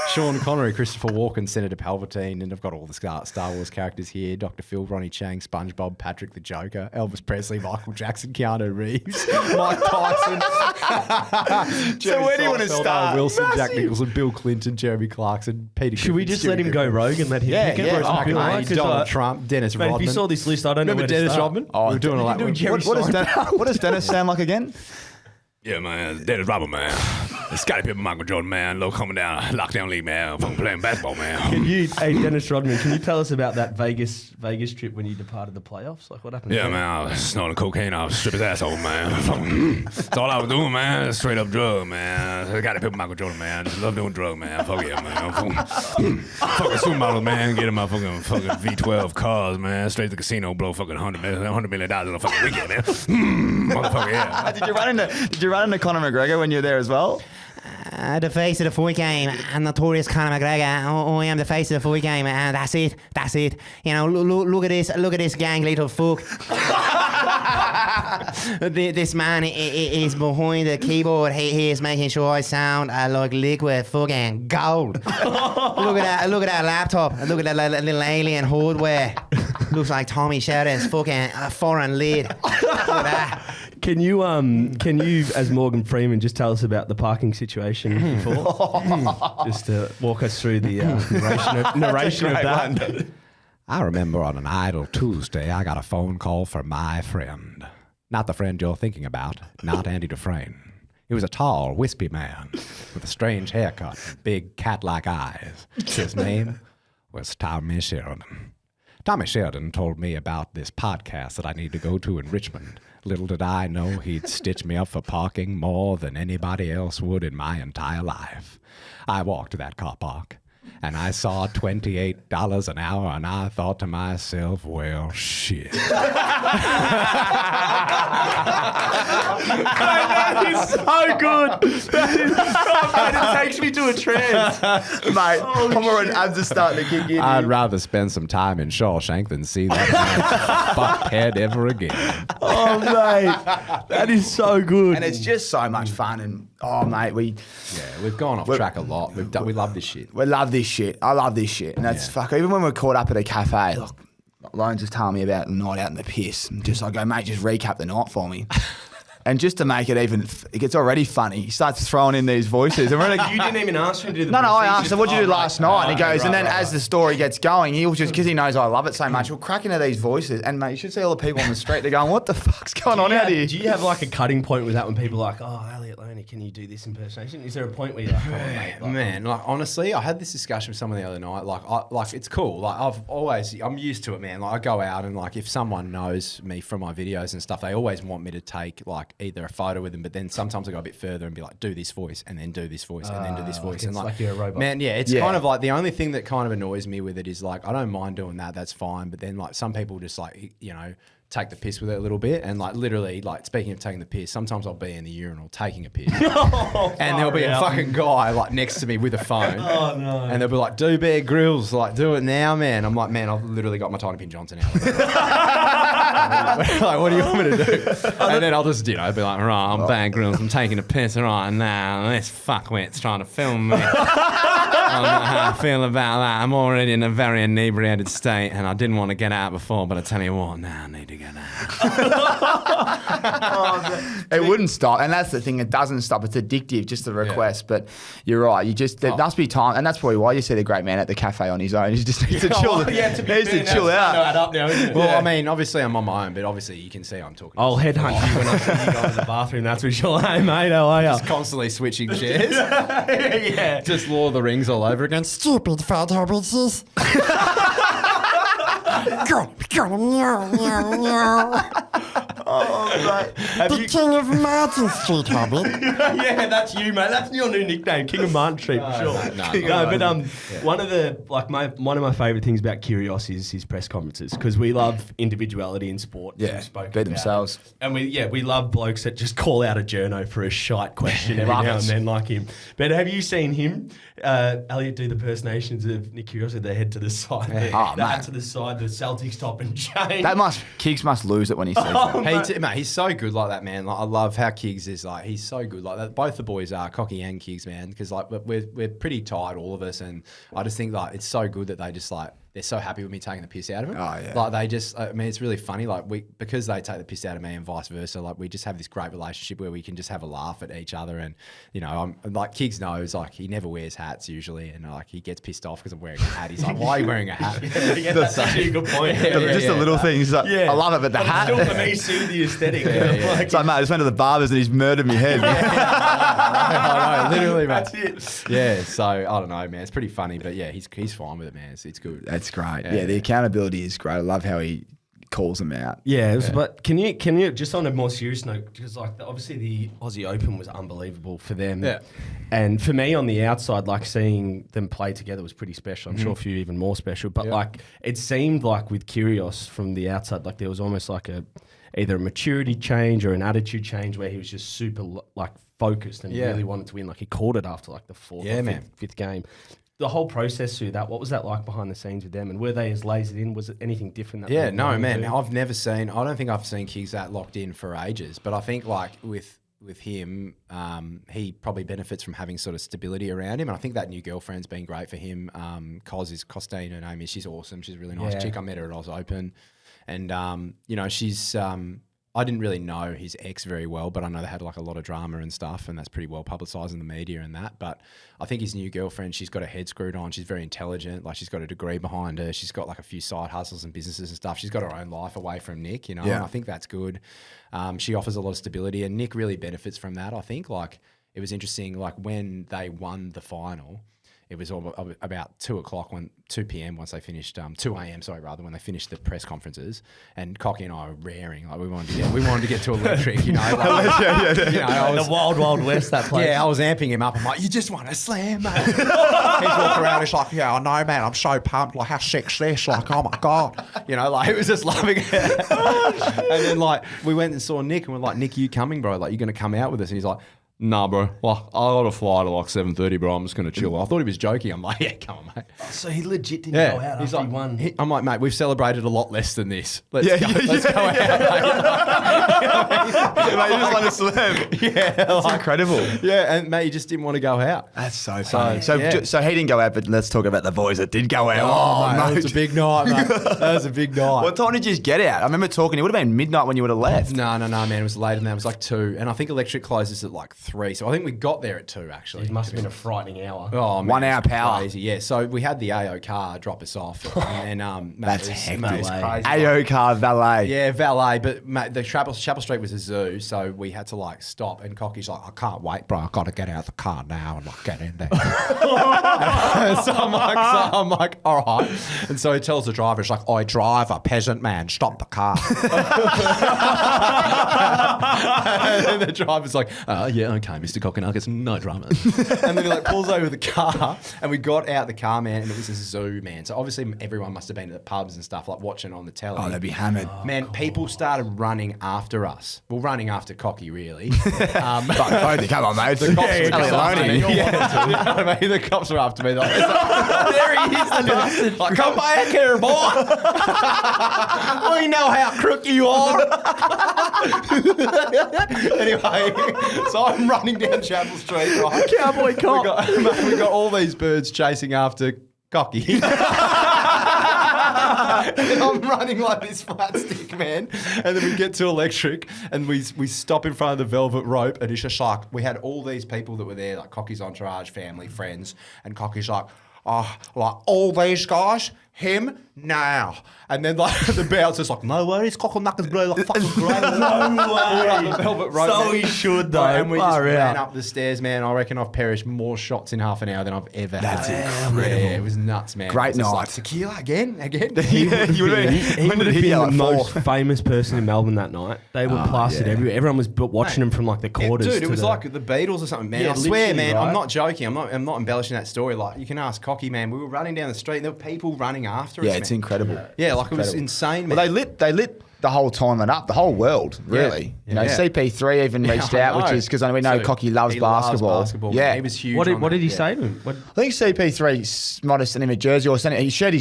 Speaker 2: Sean Connery, Christopher Walken, Senator Palpatine, and I've got all the Star Wars characters here: Dr. Phil, Ronnie Chang, SpongeBob, Patrick the Joker, Elvis Presley, Michael Jackson, Keanu Reeves, Mike Tyson.
Speaker 3: So where do you want to start?
Speaker 2: Wilson, Jack Nicholson, Bill Clinton, Jeremy Clarkson, Peter.
Speaker 4: Should we just let him go rogue and let him pick it?
Speaker 3: yeah.
Speaker 4: Or is it
Speaker 3: Oh,
Speaker 4: too
Speaker 3: mate,
Speaker 4: hard? 'Cause
Speaker 2: Donald Trump, Dennis
Speaker 4: Mate, if
Speaker 2: Rodman.
Speaker 4: you saw this list, I don't know
Speaker 2: Remember
Speaker 4: where
Speaker 2: Dennis
Speaker 4: to start.
Speaker 2: Rodman?
Speaker 3: Oh,
Speaker 2: we were doing all that.
Speaker 4: doing Jerry
Speaker 3: What does Dennis sound like again?
Speaker 5: Yeah, man. Dennis Rodman, man. Scottie Pippen, Michael Jordan, man. Low coming down, lockdown league, man. Fucking playing basketball, man.
Speaker 4: Hey, Dennis Rodman, can you tell us about that Vegas trip when you departed the playoffs? Like, what happened?
Speaker 5: Yeah,
Speaker 4: there?
Speaker 5: man. I was snorting cocaine. I was stripping his asshole, man. That's all I was doing, man. Straight up drug, man. Scottie Pippen, Michael Jordan, man. Just love doing drug, man. Fuck yeah, man. Fucking supermodel, man. Get in my fucking V12 cars, man. Straight to the casino, blow fucking $100 million in a fucking weekend, man. Motherfucker, yeah.
Speaker 3: Did you run into Conor McGregor when you were there as well?
Speaker 1: The face of the fight game, and notorious Conor McGregor. I am the face of the fight game, and that's it. You know, look at this gang little fuck. This man is behind the keyboard. He is making sure I sound like liquid fucking gold. Look at that laptop. Look at that little alien hardware. Looks like Tommy Sheridan's fucking foreign lid. Look at that.
Speaker 4: Can you, as Morgan Freeman, just tell us about the parking situation before? Just to walk us through the narration of that.
Speaker 2: I remember on an idle Tuesday, I got a phone call from my friend. Not the friend you're thinking about, not Andy Dufresne. He was a tall, wispy man with a strange haircut and big cat-like eyes. His name was Tommy Sheridan. Tommy Sheridan told me about this podcast that I need to go to in Richmond. Little did I know he'd stitch me up for parking more than anybody else would in my entire life. I walked to that car park, and I saw $28 an hour, and I thought to myself, well, shit.
Speaker 4: That is so good. It takes me to a trance.
Speaker 3: Mate, I'm already abs are starting to kick in.
Speaker 2: I'd rather spend some time in Shawshank than see that fuckhead ever again.
Speaker 4: Oh, mate. That is so good.
Speaker 3: And it's just so much fun. And, oh, mate,
Speaker 2: Yeah, we've gone off track a lot. We love this shit.
Speaker 3: we love this shit. I love this shit. And that's fuck. Even when we're caught up at a cafe, look, Lone's just telling me about the night out in the piss. And just I go, mate, just recap the night for me. And just to make it even, it gets already funny. He starts throwing in these voices. And we're like,
Speaker 4: You didn't even ask him to do the
Speaker 3: no, I
Speaker 4: voice.
Speaker 3: asked him, what'd you do last night? And he goes, and then as the story gets going, he'll just, because he knows I love it so much, he'll crack into these voices. And mate, you should see all the people on the street, they're going, what the fuck's going on out here?
Speaker 4: Do you have like a cutting point with that when people are like, oh, Elliot, Loney, can you do this impersonation? Is there a point where you're like, oh, mate,
Speaker 2: Man, like honestly, I had this discussion with someone the other night. Like it's cool. Like I'm used to it, man. Like I go out and like if someone knows me from my videos and stuff, they always want me to take like either a photo with them, but then sometimes I go a bit further and be like, do this voice and then do this voice and then do this voice. And
Speaker 4: like you're a robot.
Speaker 2: Man, yeah, it's kind of like the only thing that kind of annoys me with it is like I don't mind doing that. That's fine. But then like some people just like take the piss with it a little bit, and like literally, like speaking of taking the piss, sometimes I'll be in the urinal taking a piss, and there'll be a fucking guy like next to me with a phone, and they'll be like, "Do Bear Grylls, like do it now, man." I'm like, "Man, I've literally got my Tiny Pin Johnson out." Like, what do you want me to do? And then I'll just, be like, "Right, I'm Bear Grylls, I'm taking a piss right now. This fuckwit's trying to film me."
Speaker 5: how I feel about that. I'm already in a very inebriated state, and I didn't want to get out before, but I tell you what, now I need to get out.
Speaker 3: It wouldn't stop, and that's the thing. It doesn't stop. It's addictive, just the request. But you're right. There must be time, and that's probably why you see the great man at the cafe on his own. He just needs to chill. Needs to chill out.
Speaker 2: Well, I mean, obviously I'm on my own, but obviously you can see I'm talking.
Speaker 4: I'll headhunt you when I see you go to the bathroom. That's for sure. Hey, mate, how are you?
Speaker 2: Just constantly switching chairs.
Speaker 4: Yeah.
Speaker 2: Just Lord of the Rings all over again. Stupid fat hobbitses.
Speaker 1: The King of Martin Street, Hobbit.
Speaker 4: Yeah, that's you, mate. That's your new nickname, King of Martin Street, for sure. One of the one of my favourite things about Curios is his press conferences, because we love individuality in sport.
Speaker 3: Yeah, be themselves.
Speaker 4: And we love blokes that just call out a journo for a shite question every now and then, like him. But have you seen him, Elliot, do the impersonations of Nick Kyrgios with their head to the side, the hat to the side, the Celtics top and chain?
Speaker 3: Kiggs must lose it when he says that.
Speaker 2: Mate, he's so good like that, man. Like, I love how Kiggs is like. He's so good like that. Both the boys are, Cocky and Kiggs, man. Because like we're pretty tight, all of us, and I just think like it's so good that they just like they're so happy with me taking the piss out of them. Oh yeah. Like they just, I mean, it's really funny. Like because they take the piss out of me and vice versa. Like we just have this great relationship where we can just have a laugh at each other. And you know, I'm like Kiggs knows like he never wears hats usually, and like he gets pissed off because I'm wearing a hat. He's like, "Why are you wearing a hat?"
Speaker 4: That's actually a good point.
Speaker 3: Just the little things. Like, I love it, but the hat.
Speaker 4: Still for me, suit the aesthetic.
Speaker 3: It's like, mate, I just went to the barbers and he's murdered my head.
Speaker 2: I know, literally, mate.
Speaker 4: That's it.
Speaker 2: Yeah, so I don't know, man. It's pretty funny, but yeah, he's fine with it, man. It's good.
Speaker 3: That's great. Yeah, the accountability is great. I love how he calls them out.
Speaker 4: Yeah, but can you just on a more serious note, because like obviously the Aussie Open was unbelievable for them. Yeah. And for me on the outside, like seeing them play together was pretty special. I'm sure for you even more special. But like it seemed like with Kyrgios from the outside, like there was almost like either a maturity change or an attitude change where he was just super like focused and really wanted to win. Like he called it after like the fourth or fifth game. The whole process through that, what was that like behind the scenes with them? And were they as lasered in? Was it anything different?
Speaker 2: Man. I don't think I've seen Kiggs that locked in for ages. But I think like with him, he probably benefits from having sort of stability around him. And I think that new girlfriend's been great for him. Costine, her name is. She's awesome. She's a really nice chick. I met her at Oz Open. And, you know, she's... I didn't really know his ex very well, but I know they had like a lot of drama and stuff, and that's pretty well publicised in the media and that. But I think his new girlfriend, she's got her head screwed on. She's very intelligent. Like she's got a degree behind her. She's got like a few side hustles and businesses and stuff. She's got her own life away from Nick, you know. And I think that's good. She offers a lot of stability, and Nick really benefits from that. I think like it was interesting, like when they won the final. It was about 2 p.m. once they finished, 2 a.m. when they finished the press conferences, and Cocky and I were raring, like we wanted to get to electric, you know, like, you know,
Speaker 4: the wild west, that place.
Speaker 2: Yeah, I was amping him up. I'm like, you just want to slam, mate. He's walking around, he's like, yeah, I know, man, I'm so pumped. Like, how sick's this? Like, oh my god, you know, like it was just loving it. And then like we went and saw Nick, and we're like, Nick, you coming, bro? Like, you going to come out with us? And he's like, nah, bro. Well, I got to fly to like 7:30, bro. I'm just going to chill. I thought he was joking. I'm like, yeah, come on, mate.
Speaker 4: So he legit didn't go out after he won.
Speaker 2: I'm like, mate, we've celebrated a lot less than this. Let's go out, mate.
Speaker 3: Mate, you just want to slam.
Speaker 2: Yeah.
Speaker 3: That's incredible.
Speaker 2: Yeah, and mate, he just didn't want to go out.
Speaker 3: That's so funny. So he didn't go out, but let's talk about the boys that did go out.
Speaker 2: Oh, mate, that was a big night, mate. That was a big night.
Speaker 3: What time did you just get out? I remember talking, it would have been midnight when you would have left.
Speaker 2: No, man. It was later than that. It was like 2. And I think Electric closes at like 3. So I think we got there at 2, actually.
Speaker 4: It must have been a frightening hour.
Speaker 2: Oh, man,
Speaker 3: 1 hour power.
Speaker 2: Crazy. Yeah, so we had the AO car drop us off. And mate,
Speaker 3: that's
Speaker 2: hectic. It was crazy.
Speaker 3: AO car valet.
Speaker 2: Yeah, valet. But mate, the Chapel Street was a zoo, so we had to like stop. And Cocky's like, I can't wait, bro. I've got to get out of the car now and like get in there. so I'm like, all right. And so he tells the driver, he's like, oi, driver, peasant man, stop the car. And the driver's like, yeah, okay, Mr. Cockinuggus, no drama. And then he like pulls over the car, and we got out the car, man, and it was a zoo, man. So obviously everyone must have been at the pubs and stuff, like watching on the telly.
Speaker 3: Oh, they'd be hammered.
Speaker 2: Man, people started running after us. Well, running after Cocky, really.
Speaker 3: Come on, mate.
Speaker 2: The cops
Speaker 3: Elliot,
Speaker 2: Loney. You know what I mean? The cops were after me. Like, there he is, the bastard. Like, come back here, boy. We know how crook you are. Anyway, so I'm running down Chapel Street, right?
Speaker 4: Cowboy cop.
Speaker 2: We got all these birds chasing after Cocky. And I'm running like this flat stick, man. And then we get to Electric and we stop in front of the velvet rope and it's just like, we had all these people that were there, like Cocky's entourage, family, friends, and Cocky's like, oh, like all these guys, him now. And then like the bouncer's like, no worries, cockle knuckles blow like fucking great. No way. The velvet rope,
Speaker 4: So
Speaker 2: man.
Speaker 4: he should though.
Speaker 2: And we just
Speaker 4: Far
Speaker 2: ran
Speaker 4: out.
Speaker 2: up the stairs, man. I reckon I've perished more shots in half an hour than I've ever had.
Speaker 3: That's incredible.
Speaker 2: Yeah, it was nuts, man.
Speaker 3: Great
Speaker 2: It was just
Speaker 3: night.
Speaker 2: like, tequila again.
Speaker 3: He would have
Speaker 4: He would have been the most
Speaker 3: four.
Speaker 4: famous person in Melbourne that night. They were plastered
Speaker 3: yeah.
Speaker 4: everywhere. Everyone was watching him from like the quarters.
Speaker 2: Dude, it
Speaker 4: to
Speaker 2: was
Speaker 4: the-
Speaker 2: like the Beatles or something, man.
Speaker 4: Yeah,
Speaker 2: I swear,
Speaker 4: literally,
Speaker 2: man.
Speaker 4: right?
Speaker 2: I'm not joking. I'm not embellishing that story. Like, you can ask Cocky, man. We were running down the street and there were people running after us,
Speaker 3: Yeah,
Speaker 2: man.
Speaker 3: it's incredible.
Speaker 2: Yeah, like it was
Speaker 3: Incredible.
Speaker 2: insane, man.
Speaker 3: Well, they lit the whole tournament up, the whole world, really. You know,
Speaker 2: Yeah.
Speaker 3: CP3 even reached
Speaker 2: I
Speaker 3: out, which
Speaker 2: know.
Speaker 3: is because we know
Speaker 2: So
Speaker 3: Cocky loves
Speaker 2: he
Speaker 3: basketball.
Speaker 2: man.
Speaker 3: Yeah,
Speaker 2: He was huge.
Speaker 4: What did,
Speaker 2: on
Speaker 4: what
Speaker 2: that,
Speaker 4: did he
Speaker 2: yeah.
Speaker 4: say to him? What,
Speaker 3: I think CP3 might have sent him a jersey or sent it. He shared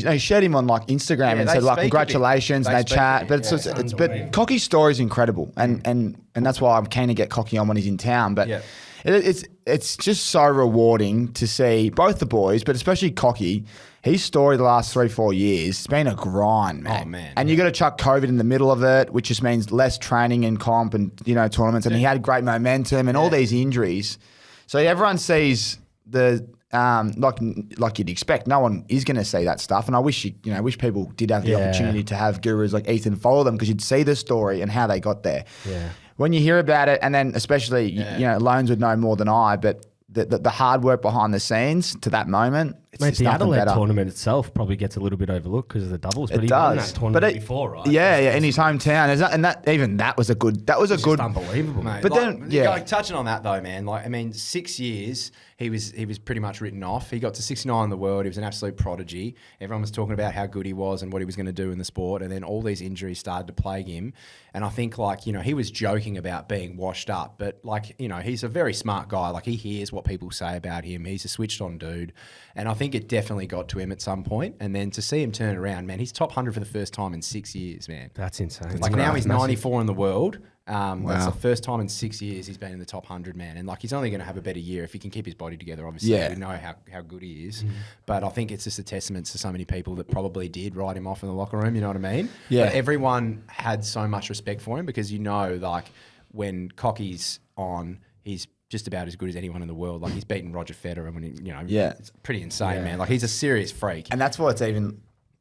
Speaker 3: him on like Instagram
Speaker 2: Yeah,
Speaker 3: and
Speaker 2: they
Speaker 3: said like
Speaker 2: speak a bit.
Speaker 3: congratulations
Speaker 2: They
Speaker 3: and they
Speaker 2: speak a
Speaker 3: chat.
Speaker 2: bit,
Speaker 3: But
Speaker 2: yeah.
Speaker 3: but Cocky's story is incredible and that's why I'm keen to get Cocky on when he's in town. But
Speaker 2: Yeah.
Speaker 3: it's just so rewarding to see both the boys, but especially Cocky. His story the last 3-4 years, it's been a grind, man.
Speaker 2: Oh, man.
Speaker 3: And you got to chuck COVID in the middle of it, which just means less training and comp and tournaments. And he had great momentum and all these injuries. So everyone sees the like you'd expect. No one is going to see that stuff. And I wish wish people did have the opportunity to have gurus like Ethan follow them because you'd see the story and how they got there.
Speaker 4: Yeah.
Speaker 3: When you hear about it, and then especially Loans would know more than I, but the hard work behind the scenes to that moment, it's
Speaker 4: Mate,
Speaker 3: just
Speaker 4: the
Speaker 3: nothing
Speaker 4: Adelaide
Speaker 3: better.
Speaker 4: tournament itself probably gets a little bit overlooked because of the doubles, but
Speaker 3: It
Speaker 4: he won
Speaker 3: does,
Speaker 4: that tournament
Speaker 3: but
Speaker 4: before, right?
Speaker 3: Yeah, in his hometown, that was a good. That was a
Speaker 4: It's
Speaker 3: good.
Speaker 4: just unbelievable,
Speaker 2: Mate,
Speaker 4: mate.
Speaker 3: But
Speaker 2: like,
Speaker 3: then, yeah.
Speaker 2: like, touching on that though, man. Like, I mean, 6 years he was pretty much written off. He got to 69 in the world. He was an absolute prodigy. Everyone was talking about how good he was and what he was going to do in the sport. And then all these injuries started to plague him. And I think he was joking about being washed up, but he's a very smart guy. Like, he hears what people say about him. He's a switched on dude. And I think it definitely got to him at some point. And then to see him turn around, man, he's top 100 for the first time in 6 years, man.
Speaker 4: That's insane.
Speaker 2: Like, now he's 94 in the world. That's
Speaker 3: Wow.
Speaker 2: the first time in 6 years he's been in the top 100, man. And he's only going to have a better year if he can keep his body together. Obviously,
Speaker 3: Yeah.
Speaker 2: we know how good he is. But I think it's just a testament to so many people that probably did write him off in the locker room. You know what I mean?
Speaker 3: Yeah.
Speaker 2: But everyone had so much respect for him because when Cocky's on, he's just about as good as anyone in the world. Like, he's beaten Roger Federer when
Speaker 3: Yeah.
Speaker 2: it's pretty insane, man. Like, he's a serious freak.
Speaker 3: And that's why it's even.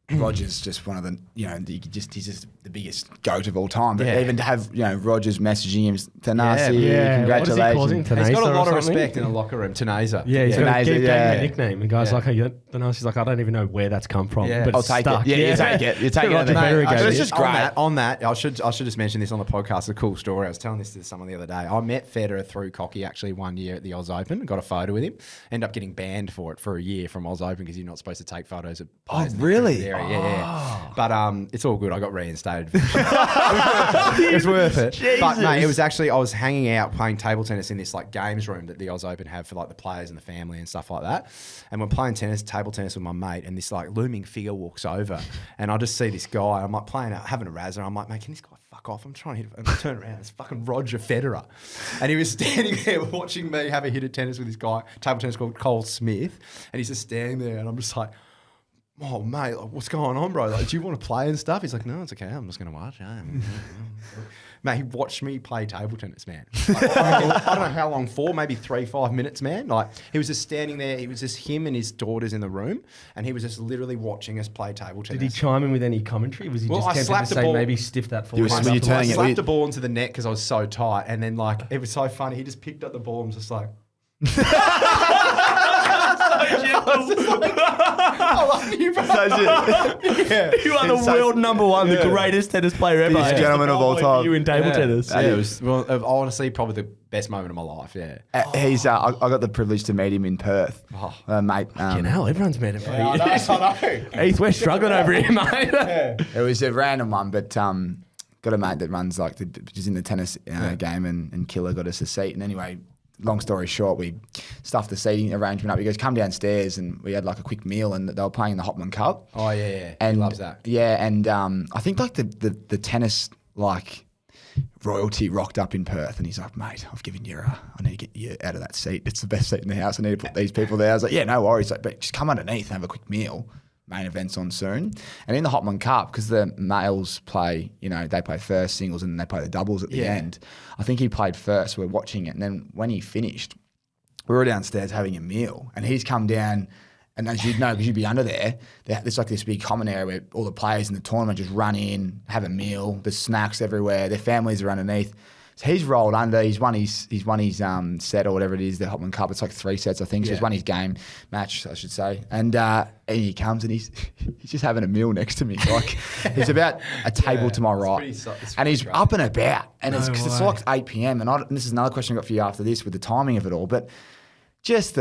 Speaker 3: Roger's just one of the, he's just the biggest goat of all time. But
Speaker 2: Yeah.
Speaker 3: even to have, Roger's messaging him, Tanasi,
Speaker 4: Yeah. What does he call him?
Speaker 3: congratulations.
Speaker 2: He's got a
Speaker 4: Tanasa or
Speaker 2: lot of
Speaker 4: something?
Speaker 2: respect in the locker room. Tanasa.
Speaker 4: Yeah, he's got
Speaker 3: Tanasa,
Speaker 4: gave him
Speaker 3: yeah.
Speaker 4: a nickname. And guys
Speaker 2: Yeah.
Speaker 4: like, he's like, I don't even know where that's come from.
Speaker 2: Yeah.
Speaker 4: But
Speaker 3: I'll
Speaker 4: it's
Speaker 3: take
Speaker 4: stuck.
Speaker 3: it. Yeah, you take it. You take it.
Speaker 4: Roger
Speaker 3: Mate,
Speaker 4: Federer
Speaker 3: I
Speaker 4: gave
Speaker 3: just-
Speaker 4: it.
Speaker 3: just great.
Speaker 2: On that, I should just mention this on the podcast. It's a cool story. I was telling this to someone the other day. I met Federer through Cocky actually one year at the Oz Open. Got a photo with him. Ended up getting banned for it for a year from Oz Open because you're not supposed to take photos of players. in the
Speaker 3: really?
Speaker 2: area. Yeah. But it's all good. I got reinstated. It's worth it. But mate, it was actually, I was hanging out playing table tennis in this games room that the Oz Open have for the players and the family and stuff like that. And we're playing table tennis with my mate, and this looming figure walks over, and I just see this guy. I'm having a razz, and I'm like, mate, can this guy fuck off? I'm trying to hit, and I turn around, it's fucking Roger Federer, and he was standing there watching me have a hit of tennis with this guy, table tennis called Cole Smith, and he's just standing there, and I'm just like, oh, mate, what's going on, bro? Do you want to play and stuff? He's like, no, it's okay. I'm just going to watch. Mate, he watched me play table tennis, man. I don't know how long for, maybe 3-5 minutes, man. He was just standing there. It was just him and his daughters in the room, and he was just literally watching us play table tennis.
Speaker 4: Did he chime in with any commentary? Was he
Speaker 2: Well,
Speaker 4: just
Speaker 2: I
Speaker 4: tempted
Speaker 2: slapped
Speaker 4: to
Speaker 2: the
Speaker 4: say
Speaker 2: ball.
Speaker 4: maybe stiff that
Speaker 3: was-
Speaker 4: forward?
Speaker 3: were you
Speaker 2: I
Speaker 3: turning it?
Speaker 2: slapped the ball into the net because I was so tight, and then it was so funny. He just picked up the ball and was just like, I love you, bro. Yeah.
Speaker 4: You are the world number one, the greatest tennis player ever.
Speaker 3: Biggest
Speaker 4: It's
Speaker 3: gentleman
Speaker 4: the
Speaker 3: of all
Speaker 4: ball
Speaker 3: time.
Speaker 4: for you in table tennis.
Speaker 2: Yeah, it was honestly probably the best moment of my life. Yeah.
Speaker 3: He's. I got the privilege to meet him in Perth, mate.
Speaker 4: Fucking hell, everyone's met him.
Speaker 2: I know.
Speaker 4: Heath, we're struggling over here, mate.
Speaker 3: It was a random one, but got a mate that runs just in the tennis game, and Killer got us a seat. And anyway, long story short, we stuffed the seating arrangement up. He goes, come downstairs, and we had a quick meal, and they were playing the Hopman Cup.
Speaker 2: Oh yeah.
Speaker 3: And
Speaker 2: He loves that.
Speaker 3: Yeah, and I think the tennis royalty rocked up in Perth, and he's like, mate, I've given you I need to get you out of that seat. It's the best seat in the house. I need to put these people there. I was like, yeah, no worries. Like, but just come underneath and have a quick meal. Main event's on soon. And in the Hotman Cup, because the males play, they play first singles and then they play the doubles at the end. I think he played first. We're watching it. And then when he finished, we were downstairs having a meal, and he's come down. And as you'd know, because you'd be under there's like this big common area where all the players in the tournament just run in, have a meal. There's snacks everywhere. Their families are underneath. So he's rolled under. He's won his set or whatever it is, the Hotman Cup. It's like 3 sets, I think. So he's won his match, I should say. And he comes and he's just having a meal next to me. Like he's about a table to my right, and he's up and about. And it's like 8 p.m. And this is another question I got for you after this with the timing of it all, but just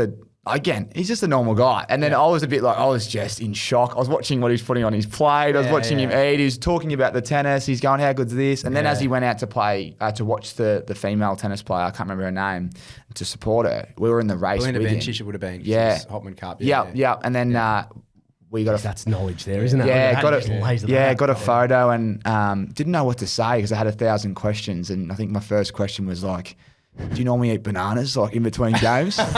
Speaker 3: Again, he's just a normal guy. And then I was just in shock. I was watching what he's putting on his plate. I was watching him eat. He was talking about the tennis. He's going, how good's this? And then as he went out to play, to watch the female tennis player, I can't remember her name, to support her, we were in the race
Speaker 2: Belinda
Speaker 3: with him.
Speaker 2: Bencic, it would have been.
Speaker 3: Yeah.
Speaker 2: Hotman Cup.
Speaker 3: Yeah. And then we got
Speaker 4: That's knowledge there, isn't it?
Speaker 3: Yeah, got a photo and didn't know what to say because I had 1,000 questions. And I think my first question was like, do you normally eat bananas like in between games?
Speaker 4: Tommy.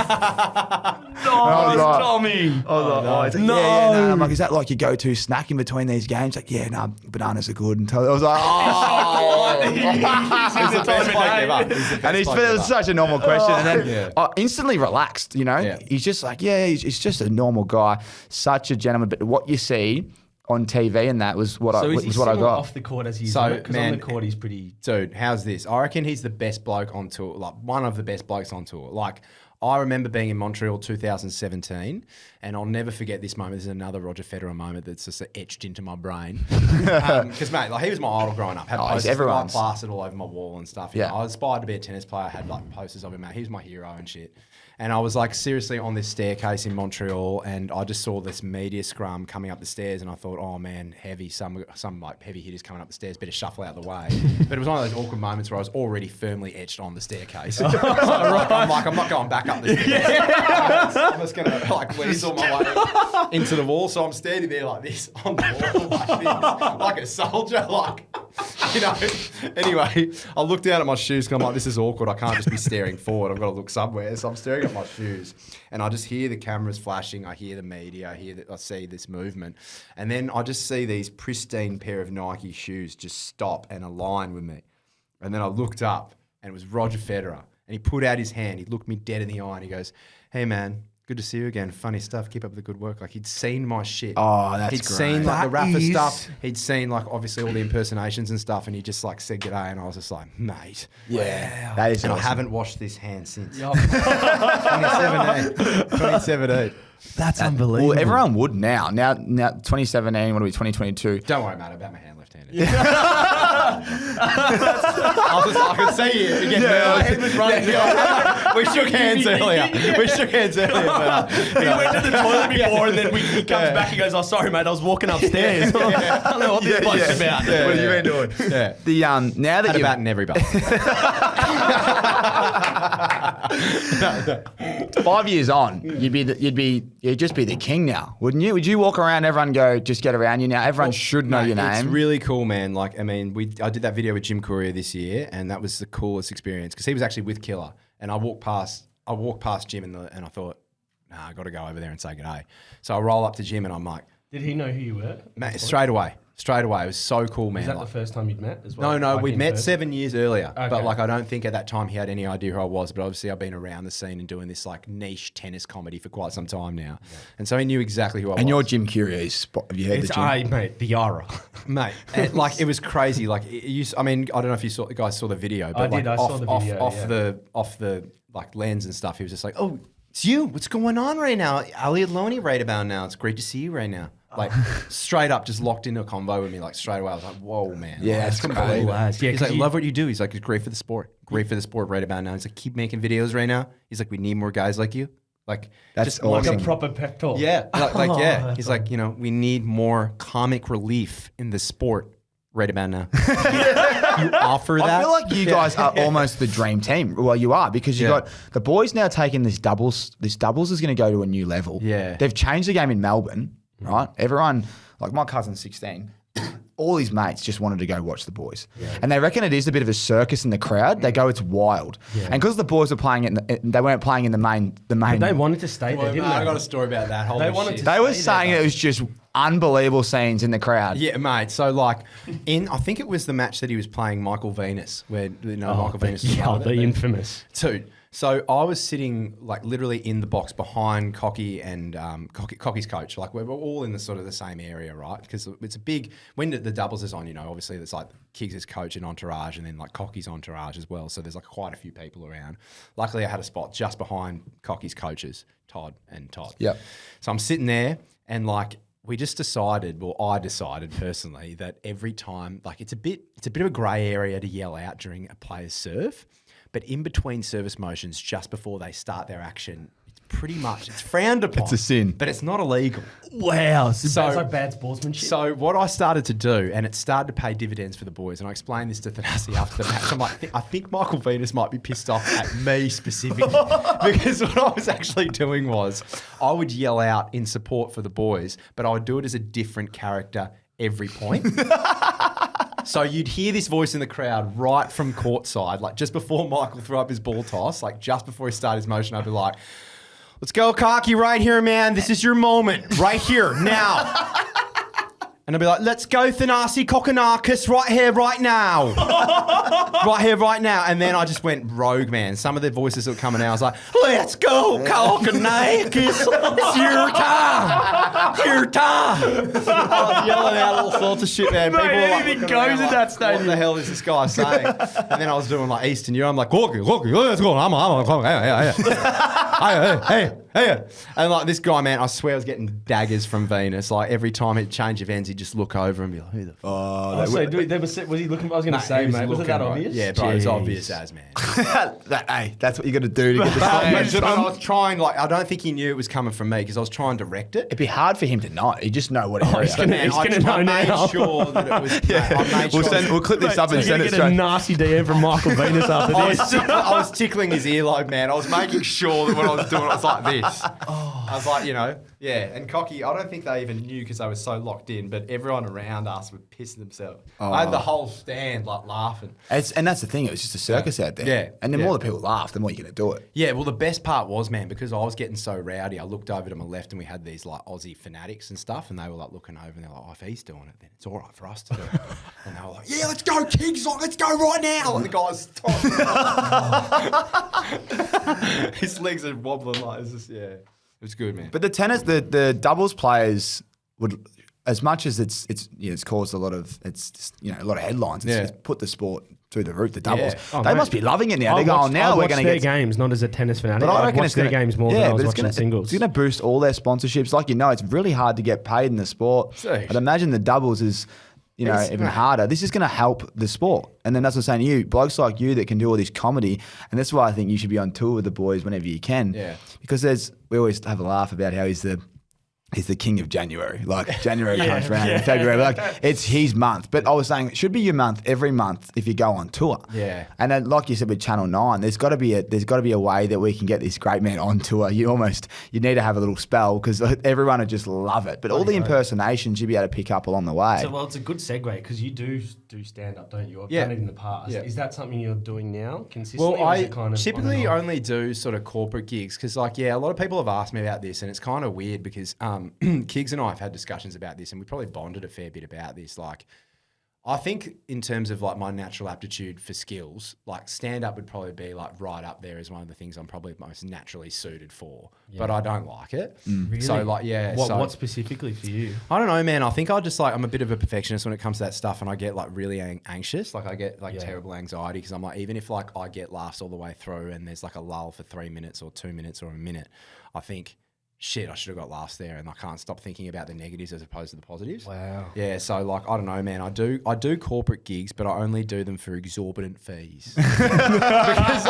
Speaker 3: I'm like, is that like your go-to snack in between these games? Like, yeah, no, bananas are good. And I was like,
Speaker 2: He's the best bloke ever.
Speaker 3: and it was such a normal question. And then I instantly relaxed, He's just like, he's just a normal guy, such a gentleman. But what you see on TV and that was what I got.
Speaker 4: Off the court as he's because on the court he's pretty.
Speaker 2: Dude, how's this? I reckon he's the best bloke on tour, like one of the best blokes on tour. Like I remember being in Montreal 2017, and I'll never forget this moment. This is another Roger Federer moment that's just etched into my brain. Because mate, like he was my idol growing up. Had posters plastered all over my wall and stuff. I aspired to be a tennis player. I had like posters of him. Mate, he was my hero and shit. And I was like seriously on this staircase in Montreal, and I just saw this media scrum coming up the stairs, and I thought, oh man, some like heavy hitters coming up the stairs, better shuffle out the way. But it was one of those awkward moments where I was already firmly etched on the staircase. I'm like, I'm not going back up the stairs. I'm just gonna like weasel my way into the wall. So I'm standing there like this on the wall, like this, like a soldier, like. Anyway, I look down at my shoes because I'm like, this is awkward. I can't just be staring forward. I've got to look somewhere. So I'm staring at my shoes and I just hear the cameras flashing. I hear the media. I see this movement. And then I just see these pristine pair of Nike shoes just stop and align with me. And then I looked up and it was Roger Federer. And he put out his hand. He looked me dead in the eye and he goes, hey, man. Good to see you again. Funny stuff. Keep up the good work. Like he'd seen my shit.
Speaker 3: Oh, that's
Speaker 2: He'd
Speaker 3: great.
Speaker 2: seen like the Rafa stuff. He'd seen like obviously all the impersonations and stuff. And he just like said g'day. And I was just like, mate.
Speaker 3: Yeah. Wow. That is
Speaker 2: and
Speaker 3: awesome.
Speaker 2: I haven't washed this hand since 2017.
Speaker 4: That's unbelievable.
Speaker 3: Well, everyone would now. Now 2017, what are we, 2022?
Speaker 2: Don't worry, mate. About my hand left-handed. I could see you again. My head was running. We shook hands earlier. But,
Speaker 4: he went to the toilet before and then he comes back and goes, oh, sorry, mate, I was walking upstairs. I don't know what this bloke's about.
Speaker 3: What have you been doing?
Speaker 2: Yeah.
Speaker 3: Now that
Speaker 2: Had a
Speaker 3: you've...
Speaker 2: bat in every bat.
Speaker 3: 5 years on, you'd just be the king now, wouldn't you? Would you walk around, everyone go, just get around you now? Everyone should know your name.
Speaker 2: It's really cool, man. Like, I mean, I did that video with Jim Courier this year, and that was the coolest experience because he was actually with Killer, and I walked past Jim and I thought, nah, I got to go over there and say g'day. So I roll up to Jim and I'm like,
Speaker 4: did he know who you were?
Speaker 2: Mate, straight away. It was so cool, man.
Speaker 4: Was that
Speaker 2: like,
Speaker 4: the first time you'd met as well?
Speaker 2: No,
Speaker 4: like
Speaker 2: we'd met 7 years earlier.
Speaker 4: Okay.
Speaker 2: But like, I don't think at that time he had any idea who I was. But obviously, I've been around the scene and doing this like niche tennis comedy for quite some time now. Yeah. And so he knew exactly who I was.
Speaker 3: And you're Jim Curier's spot. Have you heard the Jim?
Speaker 4: Mate, the aura.
Speaker 2: Mate, like it was crazy. Like, I mean, I don't know if you guys saw the video. But
Speaker 4: I saw the video.
Speaker 2: Off the like lens and stuff, he was just like, oh, it's you. What's going on right now? Elliot Loney right about now. It's great to see you right now. Like straight up, just locked into a convo with me. Like straight away, I was like, "Whoa, man!"
Speaker 3: Yeah,
Speaker 2: that's
Speaker 3: cool.
Speaker 4: Yeah,
Speaker 2: he's like, "Love what you do." He's like, "It's great for the sport. Great for the sport right about now." He's like, "Keep making videos right now." He's like, "We need more guys like you." Like
Speaker 3: that's
Speaker 2: just
Speaker 3: awesome.
Speaker 4: Like a proper pep talk.
Speaker 2: Yeah, yeah. He's like, we need more comic relief in the sport right about now. You offer that.
Speaker 3: I feel like you guys are almost the dream team. Well, you are because you got the boys now taking this doubles. This doubles is going to go to a new level.
Speaker 2: Yeah,
Speaker 3: they've changed the game in Melbourne, right? Everyone. Like my cousin's 16. all his mates just wanted to go watch the boys. And they reckon it is a bit of a circus in the crowd. They go, it's wild. And because the boys were playing they weren't playing in the main.
Speaker 4: But they wanted to stay there, didn't
Speaker 2: I
Speaker 4: they?
Speaker 2: got a story about that.
Speaker 4: They wanted to
Speaker 3: They were
Speaker 4: stay
Speaker 3: saying
Speaker 4: there,
Speaker 3: it was just unbelievable scenes in the crowd.
Speaker 2: Yeah, mate. So like, I think it was the match that he was playing Michael Venus, where Michael Venus was
Speaker 4: the infamous.
Speaker 2: Dude, so I was sitting like literally in the box behind Cocky and Cocky's coach. Like we're all in the sort of the same area, right? Because it's a big, when the doubles is on, obviously there's like Kiggs' coach and entourage and then like Cocky's entourage as well. So there's like quite a few people around. Luckily I had a spot just behind Cocky's coaches, Todd.
Speaker 3: Yep.
Speaker 2: So I'm sitting there and like, we just decided, well, I decided personally that every time, like it's a bit of a grey area to yell out during a player's serve. But in between service motions, just before they start their action, it's frowned upon.
Speaker 3: It's a sin.
Speaker 2: But it's not illegal.
Speaker 4: Wow. So
Speaker 2: So-
Speaker 4: it's like bad sportsmanship.
Speaker 2: So what I started to do, and it started to pay dividends for the boys, and I explained this to Thanasi after the match. I'm like, I think Michael Venus might be pissed off at me specifically. Because what I was actually doing was I would yell out in support for the boys, but I would do it as a different character every point. So you'd hear this voice in the crowd right from courtside, like just before Michael threw up his ball toss, like just before he started his motion, I'd be like, let's go, Cocky, right here, man. This is your moment, right here, now. And I'd be like, let's go, Thanasi Kokonakis, right here, right now. Right here, right now. And then I just went rogue, man. Some of the voices that were coming out, I was like, let's go, Kokonakis. It's your time. Your time. I was yelling out all sorts of shit, man.
Speaker 4: Mate,
Speaker 2: People were like,
Speaker 4: anything
Speaker 2: looking around
Speaker 4: goes in
Speaker 2: like,
Speaker 4: that stadium.
Speaker 2: what the hell is this guy saying? And then I was doing like Eastern Europe. I'm like, Koki, let's go. Hey. And like this guy, man, I swear I was getting daggers from Venus. Like every time he'd change events, he'd just look over and be like, who the fuck?
Speaker 4: So was he looking? I was going to say, mate, was it that obvious?
Speaker 2: Yeah, bro, it's obvious as, man.
Speaker 3: Hey, that's what you got to do to get the
Speaker 2: But
Speaker 3: slam.
Speaker 2: I was trying, like, I don't think he knew it was coming from me because I was trying to direct it.
Speaker 3: It'd be hard for him to not. He just know what area.
Speaker 4: he's gonna-
Speaker 2: Man, I
Speaker 4: know
Speaker 2: made
Speaker 4: now.
Speaker 2: sure that it was. I made sure.
Speaker 3: We'll clip this up and
Speaker 4: You're
Speaker 3: send
Speaker 4: going
Speaker 3: it
Speaker 4: to get a
Speaker 3: straight.
Speaker 4: nasty DM from Michael Venus after this.
Speaker 2: I was tickling his earlobe, man. I was making sure that what I was doing, I was like this. I was like, yeah. And Cocky, I don't think they even knew because they were so locked in, but everyone around us were pissing themselves. I had the whole stand like laughing.
Speaker 3: And that's the thing. It was just a circus out there.
Speaker 2: Yeah,
Speaker 3: And the
Speaker 2: yeah.
Speaker 3: more the people laugh, the more you're going to do it.
Speaker 2: Yeah, well, the best part was, man, because I was getting so rowdy, I looked over to my left and we had these like Aussie fanatics and stuff, and they were like looking over and they're like, oh, if he's doing it, then it's all right for us to do it. And they were like, yeah, let's go, Kings, like, let's go right now. And the guy's his legs are wobbling like this. Yeah, it was good, man.
Speaker 3: But the tennis, the doubles players would, as much as it's caused a lot of headlines. It's put the sport through the roof. The doubles,
Speaker 2: Yeah.
Speaker 3: they must be loving it now. They're going now.
Speaker 4: I
Speaker 3: We're
Speaker 4: watch
Speaker 3: going
Speaker 4: their
Speaker 3: to get.
Speaker 4: games, not as a tennis fanatic.
Speaker 3: But I
Speaker 4: I
Speaker 3: reckon
Speaker 4: watch
Speaker 3: it's
Speaker 4: their
Speaker 3: gonna,
Speaker 4: games more than I was watching singles.
Speaker 3: It's going to boost all their sponsorships. Like it's really hard to get paid in the sport.
Speaker 2: Jeez.
Speaker 3: I'd imagine the doubles is even harder. This is going to help the sport. And then that's what I'm saying to you, blokes like you that can do all this comedy. And that's why I think you should be on tour with the boys whenever you can.
Speaker 2: Yeah.
Speaker 3: Because we always have a laugh about how he's the king of January. Like January comes around in February. Like it's his month. But I was saying it should be your month every month if you go on tour.
Speaker 2: Yeah.
Speaker 3: And then, like you said with Channel 9, there's got to be a way that we can get this great man on tour. You need to have a little spell because everyone would just love it. But all the impersonations you'll be able to pick up along the way.
Speaker 4: So, it's a good segue because you do stand up, don't you? I've
Speaker 2: Yeah.
Speaker 4: done it in the past.
Speaker 2: Yeah.
Speaker 4: Is that something you're doing now consistently?
Speaker 2: Well,
Speaker 4: or is
Speaker 2: I
Speaker 4: it kind of
Speaker 2: typically
Speaker 4: on and off?
Speaker 2: only do sort of corporate gigs because, a lot of people have asked me about this, and it's kind of weird because Kiggs and I have had discussions about this, and we probably bonded a fair bit about this. Like, I think in terms of like my natural aptitude for skills, like stand up would probably be like right up there as one of the things I'm probably most naturally suited for. But I don't like it.
Speaker 4: Really?
Speaker 2: So
Speaker 4: What specifically for you?
Speaker 2: I don't know, man. I think I'm a bit of a perfectionist when it comes to that stuff, and I get like really anxious. Like I get like terrible anxiety because I'm like, even if like I get laughs all the way through and there's like a lull for 3 minutes or 2 minutes or a minute, I think, shit, I should have got laughs there, and I can't stop thinking about the negatives as opposed to the positives.
Speaker 4: Wow.
Speaker 2: Yeah, so like I don't know, man. I do corporate gigs, but I only do them for exorbitant fees. because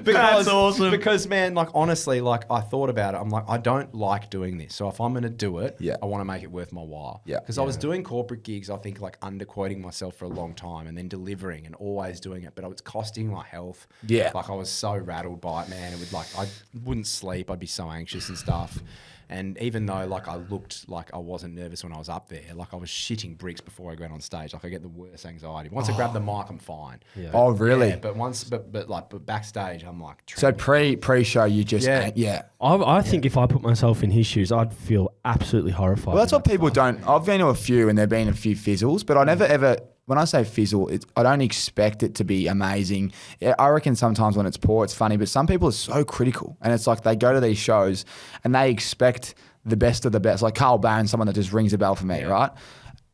Speaker 4: That's awesome.
Speaker 2: Because man, like honestly, like I thought about it. I'm like, I don't like doing this. So if I'm gonna do it, I want to make it worth my while.
Speaker 3: Yeah.
Speaker 2: Because I was doing corporate gigs, I think like underquoting myself for a long time, and then delivering and always doing it, but it was costing my health.
Speaker 3: Yeah.
Speaker 2: Like I was so rattled by it, man. It would like I wouldn't sleep. I'd be so anxious. nervous and stuff. And even though like I looked like I wasn't nervous when I was up there, like I was shitting bricks before I went on stage. Like I get the worst anxiety. Once I grab the mic, I'm fine.
Speaker 4: Yeah.
Speaker 3: Oh, really?
Speaker 2: Yeah, but backstage, I'm like.
Speaker 3: So
Speaker 2: trembling.
Speaker 3: pre-show, you just
Speaker 2: Yeah.
Speaker 4: I think if I put myself in his shoes, I'd feel absolutely horrified.
Speaker 3: Well, that's what people don't. I've been to a few, and there've been a few fizzles, but I never ever. When I say fizzle, I don't expect it to be amazing. I reckon sometimes when it's poor, it's funny, but some people are so critical, and it's like they go to these shows and they expect the best of the best. Like Carl Barron, someone that just rings a bell for me, right?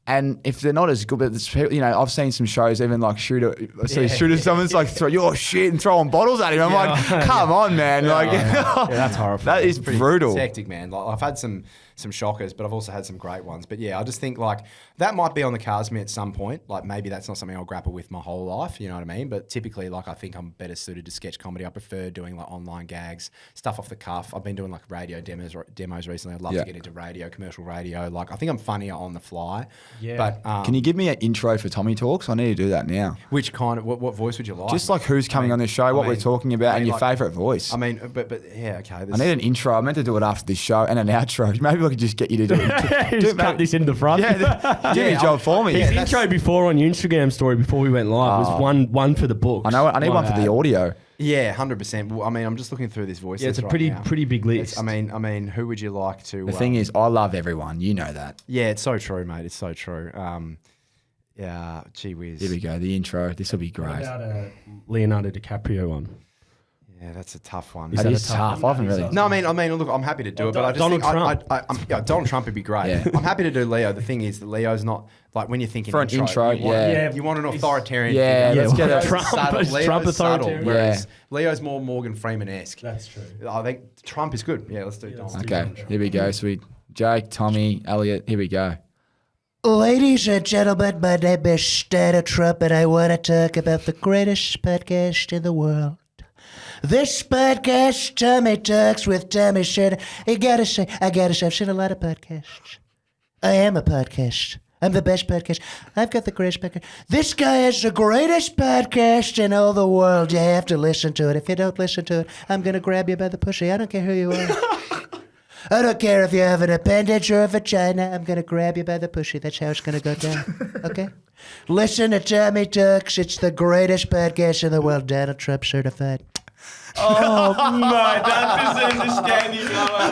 Speaker 3: And if they're not as good, but it's, you know, I've seen some shows, even like someone's like throw your shit and throwing bottles at him. I'm like, come on, man! Like,
Speaker 4: that's horrible.
Speaker 3: That is brutal.
Speaker 2: It's hectic, man. Like I've had some shockers, but I've also had some great ones. But yeah, I just think like that might be on the cards for me at some point. Like maybe that's not something I'll grapple with my whole life. You know what I mean? But typically, like I think I'm better suited to sketch comedy. I prefer doing like online gags, stuff off the cuff. I've been doing like radio demos recently. I'd love to get into radio, commercial radio. Like I think I'm funnier on the fly. Yeah. But
Speaker 3: can you give me an intro for Tommy Talks? I need to do that now.
Speaker 2: Which kind of what voice would you like?
Speaker 3: Just like who's coming on this show, what we're talking about, and your favourite voice.
Speaker 2: I mean, but yeah, okay.
Speaker 3: I need an intro. I meant to do it after this show and an outro. Maybe I could just get you to do it.
Speaker 4: Just cut this in the front.
Speaker 3: Yeah, do your job for me.
Speaker 4: His intro before on your Instagram story before we went live was one for the book.
Speaker 3: I know. I need one for the audio.
Speaker 2: Yeah, 100%. Well, I mean, I'm just looking through this voice.
Speaker 4: Yeah, it's a
Speaker 2: right
Speaker 4: pretty big list.
Speaker 2: I mean, who would you like to?
Speaker 3: The thing is, I love everyone. You know that.
Speaker 2: Yeah, it's so true, mate. It's so true. Yeah, gee whiz.
Speaker 3: Here we go. The intro. This will be great.
Speaker 4: What about a Leonardo DiCaprio one?
Speaker 2: Yeah, that's a tough one.
Speaker 3: That is tough. I haven't really.
Speaker 2: No, I mean, look, I'm happy to do it, but I just
Speaker 4: Donald
Speaker 2: think
Speaker 4: Trump.
Speaker 2: Donald Trump would be great.
Speaker 3: Yeah.
Speaker 2: I'm happy to do Leo. The thing is that Leo's not like when you're thinking
Speaker 3: For an intro,
Speaker 2: you want an authoritarian.
Speaker 3: Yeah,
Speaker 2: figure.
Speaker 3: let's get a
Speaker 2: Leo's subtle. Leo's
Speaker 4: Trump
Speaker 2: subtle,
Speaker 4: authoritarian.
Speaker 2: whereas Leo's more Morgan Freeman-esque.
Speaker 4: That's true.
Speaker 2: I think Trump is good. Yeah, let's do Donald.
Speaker 3: Okay, here we go. So Jake, Tommy, Elliot. Here we go.
Speaker 1: Ladies and gentlemen, my name is Donald Trump, and I want to talk about the greatest podcast in the world. This podcast, Tommy Talks with Tommy Sheridan. I gotta say, I've seen a lot of podcasts. I am a podcast. I'm the best podcast. I've got the greatest podcast. This guy has the greatest podcast in all the world. You have to listen to it. If you don't listen to it, I'm gonna grab you by the pussy. I don't care who you are. I don't care if you have an appendage or a vagina. I'm going to grab you by the pussy. That's how it's going to go down. Okay? Listen to Tommy Talks. It's the greatest podcast in the world. Donald Trump certified.
Speaker 4: Oh, mate, that misunderstanding.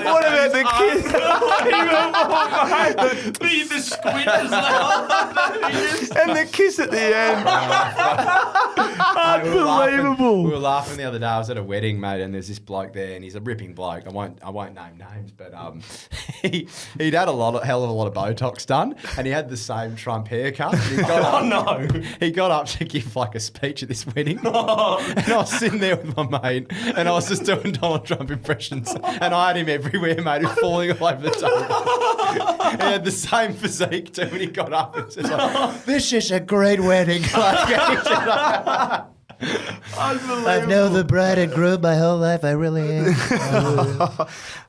Speaker 3: What about the kiss?
Speaker 4: The squid is like,
Speaker 3: And the kiss at the end.
Speaker 4: unbelievable.
Speaker 2: We were laughing the other day. I was at a wedding, mate, and there's this bloke there, and he's a ripping bloke. I won't name names, but he'd had hell of a lot of Botox done, and he had the same Trump haircut. And he got up, he got up to give like a speech at this wedding, and I was sitting there with my mate, and I was just doing Donald Trump impressions, and I had him everywhere, mate. He was falling all over the table. He had the same physique too when he got up. It's just like,
Speaker 1: This is a great wedding. I've known the bride and groom my whole life. I really am.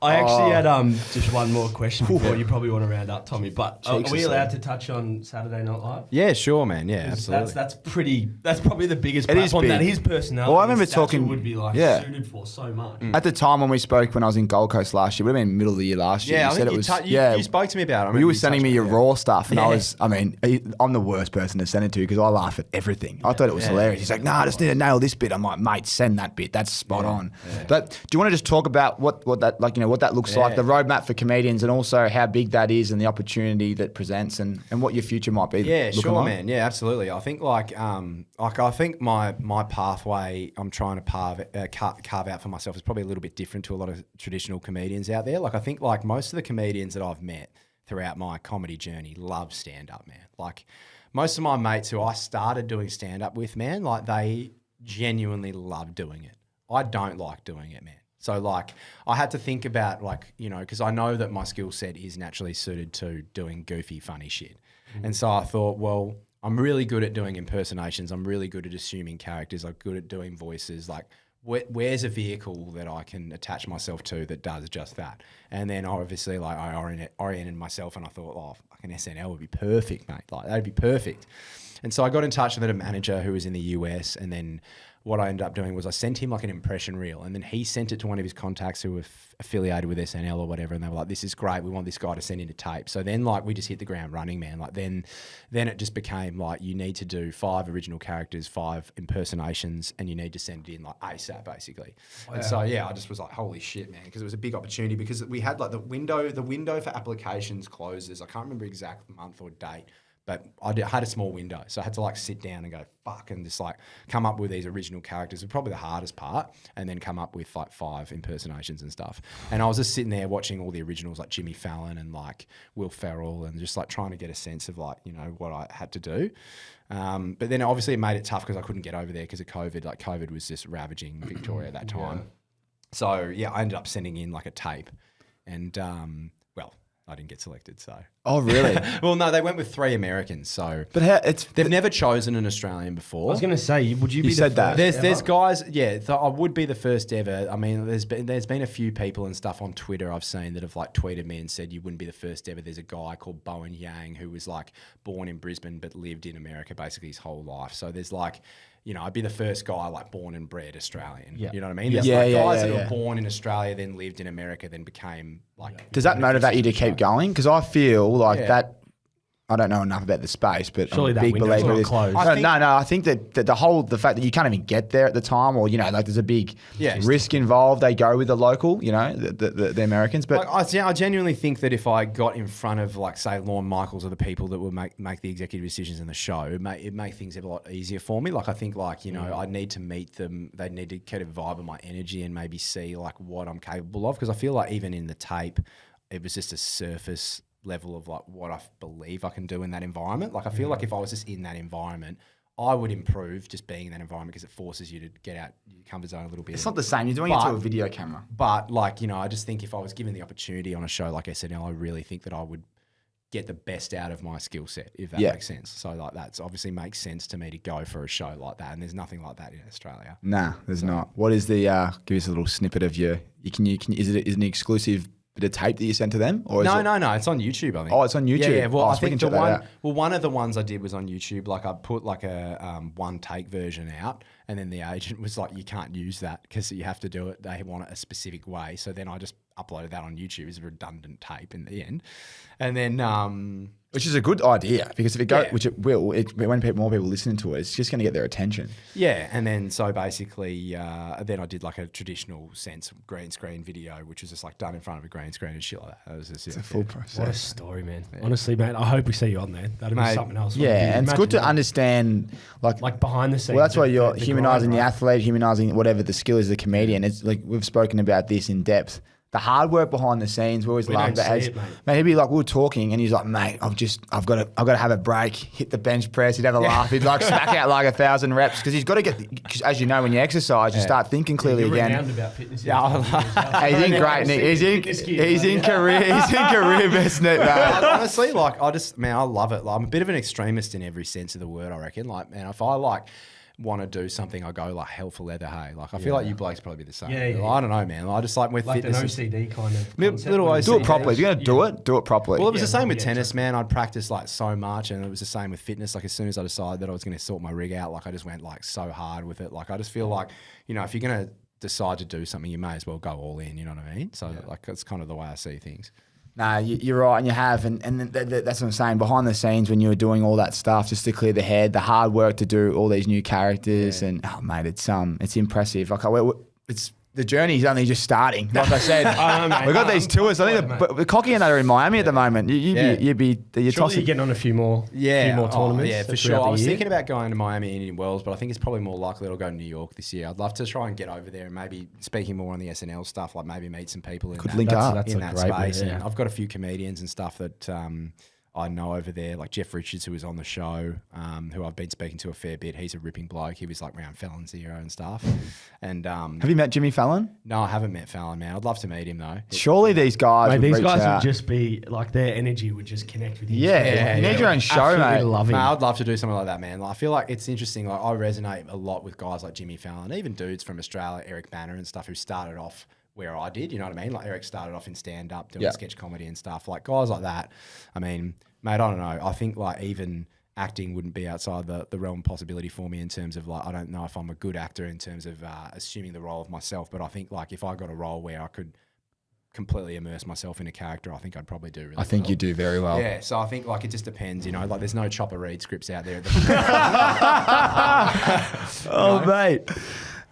Speaker 4: I actually had just one more question before you probably want to round up, Tommy. But are we allowed to touch on Saturday Night Live?
Speaker 2: yeah, sure, man. Yeah, absolutely.
Speaker 4: That's probably the biggest
Speaker 3: It is
Speaker 4: platform that
Speaker 3: big.
Speaker 4: his personality
Speaker 3: Well, I remember
Speaker 4: and stature
Speaker 3: talking-
Speaker 4: would be like
Speaker 3: yeah.
Speaker 4: suited for so much.
Speaker 3: At the time when we spoke, when I was in Gold Coast last year, it would have been middle of the year last year.
Speaker 2: Yeah,
Speaker 3: you
Speaker 2: I
Speaker 3: said
Speaker 2: think
Speaker 3: it was.
Speaker 2: you spoke to me about it. I
Speaker 3: You
Speaker 2: remember
Speaker 3: were
Speaker 2: you
Speaker 3: sending
Speaker 2: touched
Speaker 3: me your
Speaker 2: on it.
Speaker 3: raw stuff, and
Speaker 2: Yeah.
Speaker 3: I'm the worst person to send it to because I laugh at everything. I thought it was hilarious. He's like, I just need to nail this bit. I'm like, mate, send that bit. That's spot on. But do you want to just talk about what that what that looks like, the roadmap for comedians, and also how big that is and the opportunity that presents, and what your future might be?
Speaker 2: Yeah,
Speaker 3: looking
Speaker 2: sure,
Speaker 3: like?
Speaker 2: man. Yeah, absolutely. I think I think my pathway I'm trying to carve out for myself is probably a little bit different to a lot of traditional comedians out there. Like I think like most of the comedians that I've met throughout my comedy journey love stand up, man. Like most of my mates who I started doing stand up with, man, like they genuinely love doing it. I don't like doing it, man. So like I had to think about like, because I know that my skill set is naturally suited to doing goofy, funny shit. And so I thought, well, I'm really good at doing impersonations. I'm really good at assuming characters. I'm good at doing voices. Like where's a vehicle that I can attach myself to that does just that? And then obviously like I oriented myself and I thought, oh, fucking SNL would be perfect, mate. Like that'd be perfect. And so I got in touch with a manager who was in the US, and then what I ended up doing was I sent him like an impression reel, and then he sent it to one of his contacts who were affiliated with SNL or whatever, and they were like, "This is great. We want this guy to send into tape." So then like we just hit the ground running, man. Like then it just became like you need to do 5 original characters, 5 impersonations, and you need to send it in like ASAP basically. Wow. And so yeah, I just was like, holy shit, man, because it was a big opportunity because we had like the window for applications closes. I can't remember exact month or date. But I had a small window, so I had to like sit down and go, fuck, and just like come up with these original characters was probably the hardest part, and then come up with like 5 impersonations and stuff. And I was just sitting there watching all the originals like Jimmy Fallon and like Will Ferrell and just like trying to get a sense of like, you know, what I had to do. But then obviously it made it tough because I couldn't get over there because of COVID. Like COVID was just ravaging Victoria at that time. Yeah. So yeah, I ended up sending in like a tape and well, I didn't get selected, so.
Speaker 3: Oh, really?
Speaker 2: Well, no, they went with 3 Americans, so.
Speaker 3: But
Speaker 2: they've never chosen an Australian before.
Speaker 4: I was going to say, would you be
Speaker 3: said
Speaker 4: the
Speaker 3: that.
Speaker 4: first
Speaker 2: There's guys, yeah, I would be the first ever. I mean, there's been a few people and stuff on Twitter I've seen that have like tweeted me and said you wouldn't be the first ever. There's a guy called Bowen Yang who was like born in Brisbane but lived in America basically his whole life. So there's like, you know, I'd be the first guy like born and bred Australian. Yeah. You know what I mean? There's guys that were born in Australia, then lived in America, then became like.
Speaker 3: Does that motivate you to keep going? Because I feel like that. I don't know enough about the space, but
Speaker 4: surely
Speaker 3: I'm a
Speaker 4: that
Speaker 3: big
Speaker 4: window's
Speaker 3: believer
Speaker 4: not
Speaker 3: in this.
Speaker 4: closed.
Speaker 3: I think that the fact that you can't even get there at the time, or you know, like there's a big risk involved. They go with the local, you know, the Americans. But
Speaker 2: like, I genuinely think that if I got in front of like say Lorne Michaels or the people that would make the executive decisions in the show, it'd make things a lot easier for me. Like I think like, you know, I need to meet them. They need to get a vibe of my energy and maybe see like what I'm capable of. Because I feel like even in the tape, it was just a surface level of like what I believe I can do in that environment. Like I feel like if I was just in that environment, I would improve just being in that environment because it forces you to get out your comfort zone a little bit.
Speaker 3: It's not the same. You're doing it to a video camera.
Speaker 2: But like, you know, I just think if I was given the opportunity on a show like SNL, I really think that I would get the best out of my skill set, if that makes sense. So like that's obviously makes sense to me to go for a show like that. And there's nothing like that in Australia.
Speaker 3: Nah, there's not. What is the, give us a little snippet of is it an exclusive bit of tape that you sent to them? Or
Speaker 2: no, it's on YouTube, I think.
Speaker 3: Oh, it's on YouTube?
Speaker 2: Yeah. Well, I think one of the ones I did was on YouTube. Like I put like a one take version out, and then the agent was like, you can't use that because you have to do it. They want it a specific way. So then I just uploaded that on YouTube as a redundant tape in the end. And then...
Speaker 3: which is a good idea because if it goes, which it will, when more people listening to it, it's just going to get their attention.
Speaker 2: Yeah, and then so basically, then I did like a traditional sense green screen video, which was just like done in front of a green screen and shit like that. That was just
Speaker 3: a full process.
Speaker 4: What a story, man! Yeah. Honestly, man, I hope we see you on there. That'd be something else.
Speaker 3: Yeah, and it's good to understand like
Speaker 4: behind the scenes.
Speaker 3: Well, that's why you're humanising the athlete, humanising whatever the skill is, the comedian. It's like we've spoken about this in depth. The hard work behind the scenes, we always love that. Mate, he'd be like, we were talking, and he's like, mate, I've got to have a break, hit the bench press. He'd have a laugh. He'd like smack out like 1,000 reps because he's got to because as you know, when you exercise, you start thinking clearly again.
Speaker 4: About fitness.
Speaker 3: He's in great nick. He's in career best net, man.
Speaker 2: Honestly, like I love it. Like, I'm a bit of an extremist in every sense of the word. I reckon. Like, man, if I want to do something, I go like hell for leather, hey. Like I feel like you blokes probably be the same. Yeah. I don't know, man. I just like with fitness.
Speaker 4: Like an OCD kind of
Speaker 2: concept.
Speaker 3: Do it properly. If you're going to do it properly.
Speaker 2: Well, it was the same with tennis, man. I'd practice like so much, and it was the same with fitness. Like as soon as I decided that I was going to sort my rig out, like I just went like so hard with it. Like I just feel like, you know, if you're going to decide to do something, you may as well go all in, you know what I mean? So like that's kind of the way I see things.
Speaker 3: No, you're right, and you have, and that's what I'm saying. Behind the scenes, when you were doing all that stuff just to clear the head, the hard work to do all these new characters, and oh mate, it's impressive. Like the journey's only just starting. Like I said, we've got these tours. I think the Cocky and I are in Miami at the moment. You're
Speaker 4: getting on a few more tournaments.
Speaker 2: Yeah, for sure. I was thinking about going to Miami Indian Wells, but I think it's probably more likely I'll go to New York this year. I'd love to try and get over there and maybe speaking more on the SNL stuff, like maybe meet some people in that space. And I've got a few comedians and stuff that I know over there, like Jeff Richards, who was on the show, who I've been speaking to a fair bit. He's a ripping bloke. He was like around Fallon's era and stuff. And
Speaker 3: have you met Jimmy Fallon?
Speaker 2: No, I haven't met Fallon, man. I'd love to meet him though.
Speaker 3: Surely these guys,
Speaker 4: would just be like their energy would just connect with you.
Speaker 3: Yeah, you need your own show, mate.
Speaker 4: Love him.
Speaker 2: I'd love to do something like that, man. Like, I feel like it's interesting. Like I resonate a lot with guys like Jimmy Fallon, even dudes from Australia, Eric Banner and stuff, who started off where I did. You know what I mean? Like Eric started off in stand up, doing sketch comedy and stuff. Like guys like that. I mean, mate, I don't know. I think like even acting wouldn't be outside the realm of possibility for me in terms of like, I don't know if I'm a good actor in terms of assuming the role of myself, but I think like if I got a role where I could completely immerse myself in a character, I think I'd probably do really
Speaker 3: I think
Speaker 2: well.
Speaker 3: you do very well.
Speaker 2: Yeah, so I think like it just depends, you know, like there's no Chopper Read scripts out there.
Speaker 4: Oh, mate.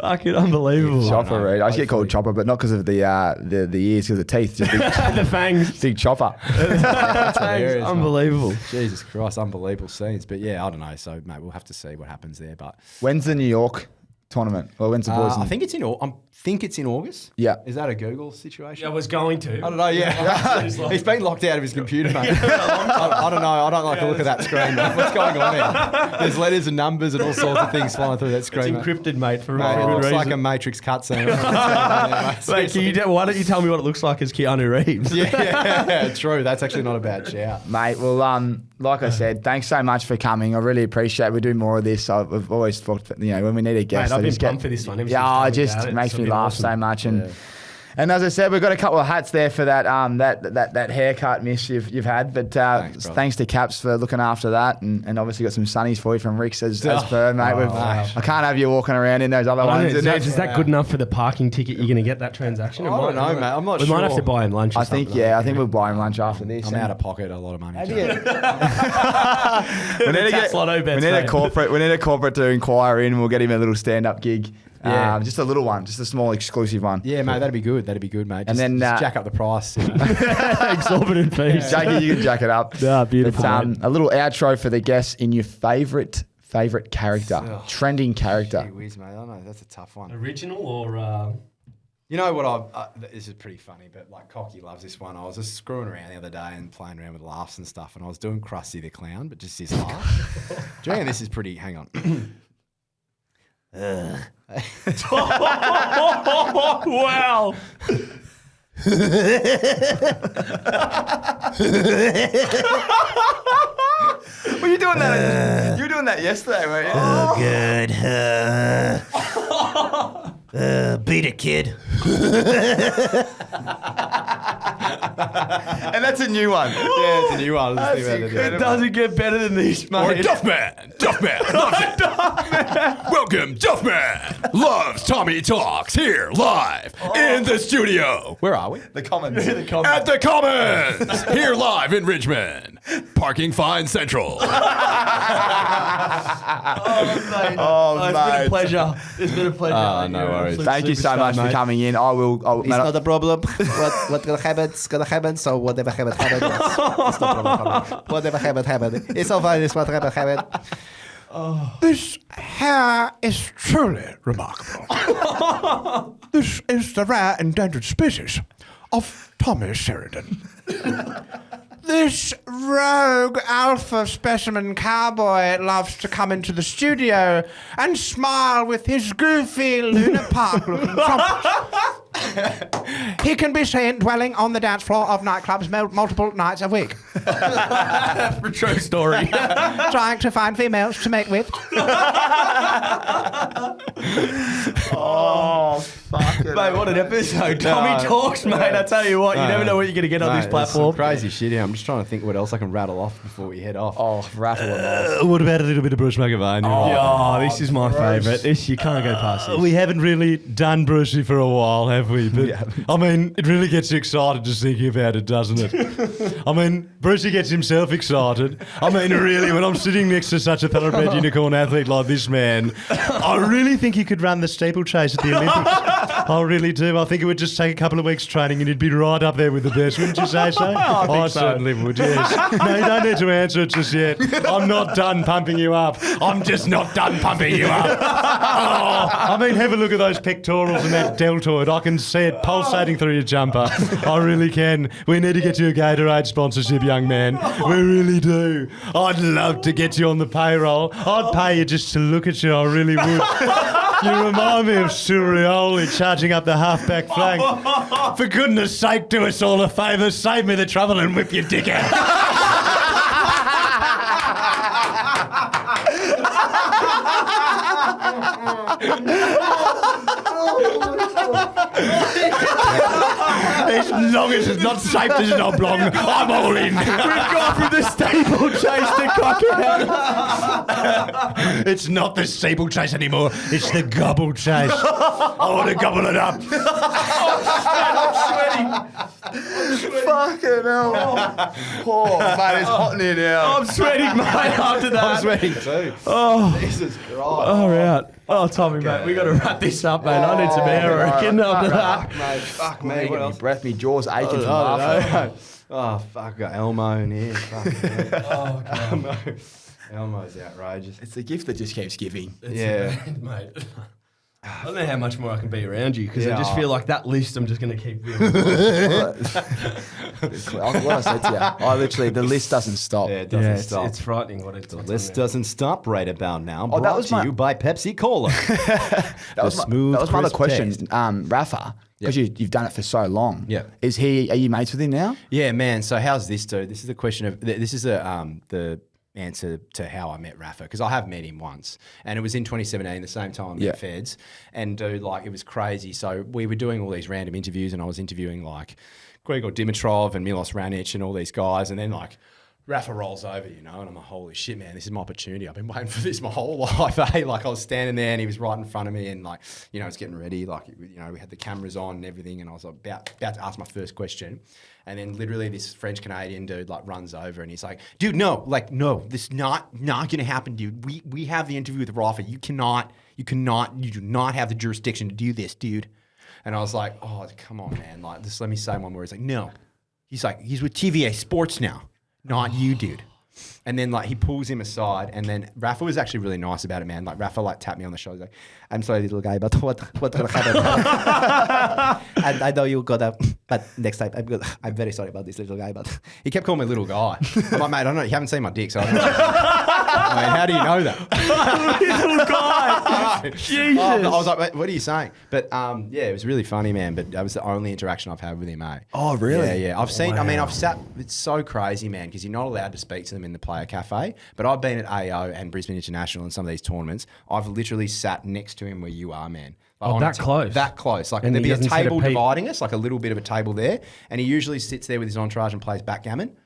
Speaker 4: Fucking unbelievable.
Speaker 3: Chopper, right? I just get called Chopper, but not because of the ears, because of the teeth. Just big,
Speaker 4: The fangs.
Speaker 3: big Chopper.
Speaker 2: That's hilarious, mate.
Speaker 4: Unbelievable.
Speaker 2: Jesus Christ, unbelievable scenes. But yeah, I don't know. So mate, we'll have to see what happens there. But
Speaker 3: When's the New York tournament? Well, when's the boys?
Speaker 2: I think it's in. I think it's in August.
Speaker 3: Yeah.
Speaker 2: Is that a Google situation?
Speaker 4: I was going to.
Speaker 2: I don't know. Yeah, he's been locked out of his computer, mate. I don't know. I don't like the look of that screen. Mate. What's going on there? There's letters and numbers and all sorts of things flying through that
Speaker 4: It's
Speaker 2: screen. Mate.
Speaker 4: encrypted, mate, for
Speaker 2: Mate,
Speaker 4: a
Speaker 2: it
Speaker 4: good
Speaker 2: looks
Speaker 4: reason.
Speaker 2: like a Matrix cutscene.
Speaker 4: Mate, why don't you tell me what it looks like as Keanu Reeves?
Speaker 2: Yeah, true. That's actually not a bad shout.
Speaker 3: Mate, well, like I said, thanks so much for coming. I really appreciate it. We do more of this. I've always thought, you know, when we need a guest,
Speaker 4: Mate, I've
Speaker 3: I
Speaker 4: been
Speaker 3: just
Speaker 4: pumped for this one. Ever
Speaker 3: Yeah,
Speaker 4: since
Speaker 3: it
Speaker 4: you
Speaker 3: just
Speaker 4: told me about
Speaker 3: makes
Speaker 4: It's
Speaker 3: me
Speaker 4: been
Speaker 3: laugh
Speaker 4: awesome.
Speaker 3: so much. And as I said, we've got a couple of hats there for that haircut miss you've had. But thanks to Caps for looking after that, and obviously got some sunnies for you from Rick's as per, mate. I can't have you walking around in those other ones.
Speaker 4: Is that good enough for the parking ticket you're going to get that transaction?
Speaker 2: I don't know, mate. I'm not
Speaker 4: we
Speaker 2: sure.
Speaker 4: might have to buy him lunch. Or
Speaker 3: I think
Speaker 4: something.
Speaker 3: I think we'll buy him lunch after this.
Speaker 2: I'm out of pocket a lot of money.
Speaker 3: We need a corporate to inquire in. We'll get him a little stand-up gig.
Speaker 2: Yeah.
Speaker 3: Just a little one, just a small exclusive one.
Speaker 2: Yeah, mate, that'd be good. That'd be good, mate.
Speaker 3: And then,
Speaker 2: just jack up the price.
Speaker 4: Exorbitant fees.
Speaker 3: Jackie, you can jack it up.
Speaker 4: Ah, beautiful,
Speaker 3: But,
Speaker 4: mate.
Speaker 3: a little outro for the guests in your favourite character, trending character.
Speaker 2: Gee whiz, mate. I know that's a tough one.
Speaker 4: Original or...
Speaker 2: You know what? This is pretty funny, but like Cocky loves this one. I was just screwing around the other day and playing around with laughs and stuff, and I was doing Krusty the Clown, but just his laugh. Do you reckon this is pretty? Hang on.
Speaker 4: wow.
Speaker 3: Were you doing that? You were doing that yesterday, weren't you?
Speaker 1: Oh, good. Beat it, kid.
Speaker 3: And that's a new one.
Speaker 2: Yeah, it's a new one.
Speaker 4: It doesn't get better than this,
Speaker 5: Or
Speaker 4: mate.
Speaker 5: Duffman loves it. Welcome, Duffman loves Tommy Talks here live in the studio.
Speaker 2: Where are we?
Speaker 3: The Commons.
Speaker 5: At the Commons, here live in Richmond. Parking fine central.
Speaker 3: Oh,
Speaker 4: It's been a pleasure. It's been a pleasure.
Speaker 2: no worries.
Speaker 3: Thank you so much for coming in.
Speaker 1: It's not a problem. What gonna happen? It's gonna happen. So whatever happen. It's not problem. Whatever happen. It's all fine. It's whatever happen.
Speaker 6: This hair is truly remarkable. This is the rare endangered species of Tommy Sheridan. This rogue alpha specimen cowboy loves to come into the studio and smile with his goofy Luna Park looking trumpet. He can be seen dwelling on the dance floor of nightclubs multiple nights a week,
Speaker 4: True story.
Speaker 6: trying to find females to mate with.
Speaker 3: Oh, fuck it.
Speaker 4: Mate, what an episode. Tommy Talks, mate. I tell you what, you never know what you're going to get on this platform.
Speaker 2: Crazy shit here. I'm just trying to think what else I can rattle off before we head off.
Speaker 3: Oh, rattle them off.
Speaker 2: What about a little bit of Bruce McAvaney?
Speaker 4: Oh, this is my favourite. This you can't go past this.
Speaker 7: We haven't really done Brucey for a while, have we? But I mean, it really gets you excited just thinking about it, doesn't it? I mean, Brucey gets himself excited. I mean, really, when I'm sitting next to such a thoroughbred unicorn athlete like this man, I really think he could run the steeplechase at the Olympics. I really do. I think it would just take a couple of weeks training and he'd be right up there with the best, wouldn't you say so? I certainly would, yes. No, you don't need to answer it just yet. I'm not done pumping you up. I'm just not done pumping you up. I mean, have a look at those pectorals and that deltoid. I can see it pulsating through your jumper. I really can. We need to get you a Gatorade sponsorship, young man. We really do. I'd love to get you on the payroll. I'd pay you just to look at you. I really would. You remind me of Surioli charging up the halfback flank. For goodness sake, do us all a favour. Save me the trouble and whip your dick out.
Speaker 6: As long as it's not shaped as an oblong, I'm all in.
Speaker 4: We've gone from the steeplechase to cock out.
Speaker 6: It's not the steeplechase anymore. It's the gobble chase. I want to gobble it up.
Speaker 3: Fucking hell. Oh, mate, it's hot in here now.
Speaker 4: I'm sweating, mate, after that.
Speaker 2: I'm sweating too.
Speaker 4: Oh,
Speaker 2: Jesus Christ.
Speaker 4: all right. Oh, Tommy, mate, we got to wrap this up, mate. I need some air, I reckon, after that.
Speaker 2: Mate, fuck me.
Speaker 3: What
Speaker 2: What
Speaker 3: else?
Speaker 2: else?
Speaker 3: Breath, me jaw's aching from
Speaker 2: I
Speaker 3: laughing.
Speaker 2: don't know. Oh, fuck. Got Elmo in here. Fuck. Oh, God. Elmo's outrageous.
Speaker 3: It's a gift that just keeps giving.
Speaker 2: Yeah.
Speaker 4: Mate. I don't know how much more I can be around you because I
Speaker 2: Yeah.
Speaker 4: just feel like that list I'm just going to keep doing.
Speaker 3: What I said to you, I literally, the list doesn't stop.
Speaker 2: Yeah, it doesn't stop.
Speaker 4: It's frightening what it's
Speaker 2: The list doesn't stop right about now.
Speaker 3: Oh, that
Speaker 2: Brought
Speaker 3: was
Speaker 2: to
Speaker 3: my-
Speaker 2: you by Pepsi Cola.
Speaker 3: That was my other
Speaker 2: crisp
Speaker 3: question.
Speaker 2: taste.
Speaker 3: Rafa, because you've done it for so long.
Speaker 2: Yeah.
Speaker 3: Are you mates with him now?
Speaker 2: Yeah, man. So how's this, dude? This is the question of this is the answer to how I met Rafa, because I have met him once, and it was in 2017, the same time I met
Speaker 3: Yeah.
Speaker 2: Feds, and dude, like it was crazy. So we were doing all these random interviews, and I was interviewing like Grigor Dimitrov and Milos Ranic and all these guys, and then like Rafa rolls over, you know, and I'm like, holy shit, man, this is my opportunity. I've been waiting for this my whole life, eh? Like I was standing there and he was right in front of me and like, you know, I was getting ready. Like, you know, we had the cameras on and everything and I was about to ask my first question. And then literally this French Canadian dude like runs over and he's like, dude, no, this is not going to happen, dude. We have the interview with Rafa. You do not have the jurisdiction to do this, dude. And I was like, oh, come on, man. Like, just let me say one more. He's like, no. He's like, he's with TVA Sports now. Not you, dude. And then like he pulls him aside, and then Rafa was actually really nice about it, man. Like Rafa like tapped me on the shoulder, like, "I'm sorry, little guy, but what happened? And I know you got up, but next time I'm very sorry about this little guy." But he kept calling me little guy. I'm like, mate, I don't know. You haven't seen my dick, so I don't know. I mean, how do you know that?
Speaker 4: Little guy. Jesus.
Speaker 2: I was like, "Wait, what are you saying?" But yeah, it was really funny, man. But that was the only interaction I've had with him, eh?
Speaker 3: Oh, really?
Speaker 2: Yeah, yeah. I've seen. I mean, I've sat. It's so crazy, man, because you're not allowed to speak to them in the player cafe. But I've been at AO and Brisbane International and some of these tournaments. I've literally sat next to him where you are, man. Like,
Speaker 4: Oh,
Speaker 2: on
Speaker 4: that close?
Speaker 2: That close. Like
Speaker 4: And
Speaker 2: there'd
Speaker 4: he
Speaker 2: be a
Speaker 4: doesn't sit a
Speaker 2: table
Speaker 4: peep?
Speaker 2: dividing us, like a little bit of a table there, and he usually sits there with his entourage and plays backgammon.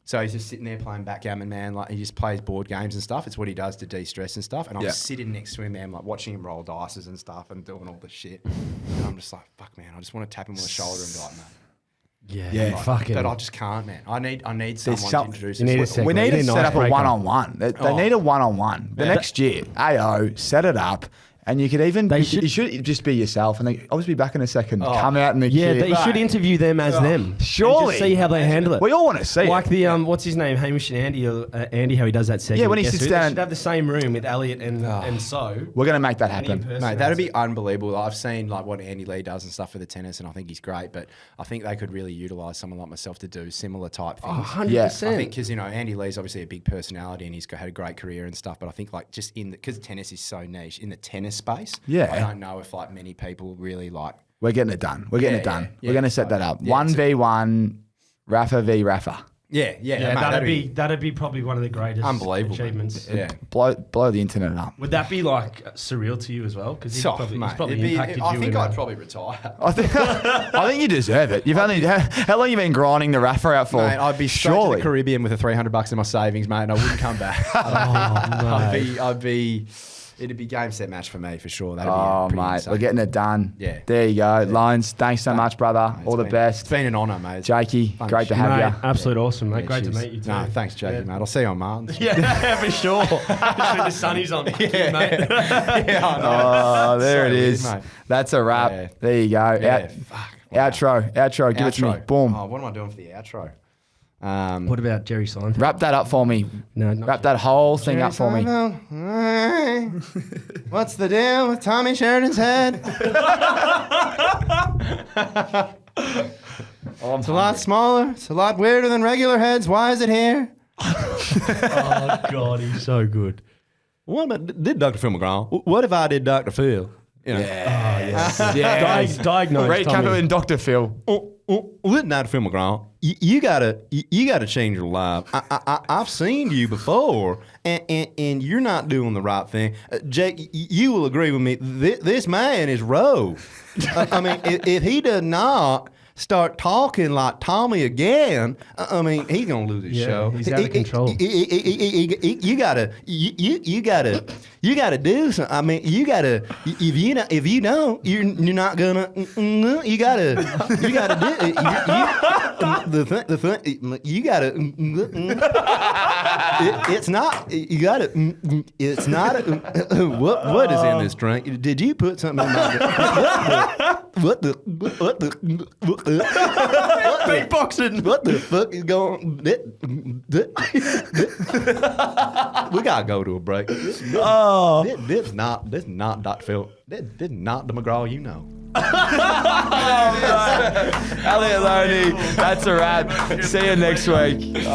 Speaker 2: So he's just sitting there playing backgammon, man. Like he just plays board games and stuff. It's what he does to de-stress and stuff. And I'm
Speaker 3: Yeah.
Speaker 2: sitting next to him, man, like watching him roll dices and stuff and doing all the shit. And I'm just like, fuck, man. I just want to tap him on the shoulder and be like, man.
Speaker 4: Yeah,
Speaker 2: Like,
Speaker 4: fucking.
Speaker 2: but I just can't, man. I need someone to
Speaker 3: some-
Speaker 2: introduce
Speaker 4: you need
Speaker 2: us.
Speaker 4: a
Speaker 3: We
Speaker 4: Segment.
Speaker 3: need
Speaker 4: You
Speaker 3: to
Speaker 4: need a
Speaker 3: set up a
Speaker 4: icebreaker.
Speaker 3: one-on-one. They need a one-on-one. The next year, AO, set it up. And you could even,
Speaker 4: They
Speaker 3: you
Speaker 4: should-
Speaker 3: should just be yourself. And they, I'll just be back in a second. Come out in the
Speaker 4: Yeah,
Speaker 3: queue.
Speaker 4: they should interview them as them.
Speaker 3: Surely.
Speaker 4: And just see how they handle it.
Speaker 3: We all want to see
Speaker 4: Like
Speaker 3: it.
Speaker 4: the what's his name, Hamish and Andy, Andy, how he does that segment.
Speaker 3: Yeah, when he
Speaker 4: Guess
Speaker 3: sits
Speaker 4: who?
Speaker 3: down-
Speaker 4: They should have the same room with Elliot and so.
Speaker 3: We're going to make that
Speaker 4: and he
Speaker 3: happen.
Speaker 4: impersonates
Speaker 2: Mate, that'd be
Speaker 4: it.
Speaker 2: unbelievable. I've seen like what Andy Lee does and stuff for the tennis, and I think he's great. But I think they could really utilise someone like myself to do similar type things.
Speaker 4: 100%.
Speaker 2: I think because you know Andy Lee's obviously a big personality and he's had a great career and stuff. But I think like just because tennis is so niche in the tennis space,
Speaker 3: Yeah.
Speaker 2: I don't know if like many people really like.
Speaker 3: We're getting it done. We're getting
Speaker 2: Yeah,
Speaker 3: it done.
Speaker 2: yeah,
Speaker 3: We're going to
Speaker 2: yeah.
Speaker 3: set that up.
Speaker 2: Yeah,
Speaker 3: 1v1, Rafa v Rafa.
Speaker 2: Yeah,
Speaker 4: Yeah,
Speaker 2: mate,
Speaker 4: that'd be probably one of the greatest
Speaker 2: unbelievable
Speaker 4: achievements.
Speaker 2: Yeah.
Speaker 3: Blow the internet up.
Speaker 4: Would that be like surreal to you as well? Because he's
Speaker 2: Oh,
Speaker 4: probably,
Speaker 2: mate,
Speaker 4: he's probably
Speaker 2: it'd be-
Speaker 4: impacted
Speaker 2: I
Speaker 4: you.
Speaker 2: think
Speaker 4: in
Speaker 2: I'd
Speaker 4: a-
Speaker 2: probably retire.
Speaker 3: I think you deserve it. You've only how long you been grinding the Rafa out for?
Speaker 2: Mate, I'd be straight to
Speaker 3: surely.
Speaker 2: the Caribbean with $300 in my savings, mate, and I wouldn't come back. It'd be game set match for me for sure. That'd
Speaker 3: Oh,
Speaker 2: be pretty
Speaker 3: mate,
Speaker 2: insane.
Speaker 3: we're getting it done.
Speaker 2: Yeah.
Speaker 3: There you go. Loans, thanks so much, brother.
Speaker 2: Mate,
Speaker 3: All the
Speaker 2: It's
Speaker 3: best.
Speaker 2: been an honour, mate.
Speaker 3: Jakey,
Speaker 2: Fun
Speaker 3: great to
Speaker 2: shit.
Speaker 3: have
Speaker 4: Mate,
Speaker 3: you.
Speaker 4: absolute awesome, mate.
Speaker 2: Yeah,
Speaker 4: Great to
Speaker 2: cheers.
Speaker 4: meet you too.
Speaker 2: No, thanks, Jakey, mate. I'll see you on Martin's.
Speaker 4: Yeah, for sure. Just with the sunnies on, mate.
Speaker 2: Yeah, I know.
Speaker 3: Oh, there
Speaker 2: So
Speaker 3: it is.
Speaker 2: weird, mate.
Speaker 3: That's a wrap.
Speaker 2: Yeah.
Speaker 3: There you go.
Speaker 2: Yeah, fuck. Wow.
Speaker 3: Outro. Give it to me.
Speaker 2: Outro.
Speaker 3: Boom.
Speaker 2: Oh, what am I doing for the outro?
Speaker 4: What about Jerry Seinfeld?
Speaker 3: Wrap that up for me.
Speaker 4: No, not
Speaker 3: Wrap that whole thing up for me.
Speaker 2: What's the deal with Tommy Sheridan's head? It's a lot smaller. It's a lot weirder than regular heads. Why is it here?
Speaker 4: Oh, God, he's so good.
Speaker 2: What about, did Dr. Phil McGraw? What if I did Dr. Phil? You know,
Speaker 3: Yes.
Speaker 4: Diagnose
Speaker 3: Ray
Speaker 4: Tommy.
Speaker 3: Campbell and Dr. Phil.
Speaker 2: With Dr. Phil McGraw, you gotta change your life. I've seen you before, and you're not doing the right thing. Jake, you will agree with me. This man is rogue. I mean, if he does not start talking like Tommy again, I mean, he's gonna lose his show.
Speaker 4: He's out of control.
Speaker 2: You gotta do something. I mean, you gotta. If you don't, you're not gonna. You gotta do it. The thing. You gotta. It's not. You gotta. It's not. What is in this drink? Did you put something in my drink? What the
Speaker 4: Beatboxing.
Speaker 2: What the fuck is going? We gotta go to a break. This is not Dr. Phil. This is not the McGraw you know.
Speaker 3: Elliot Loney, that's a wrap. See you next week.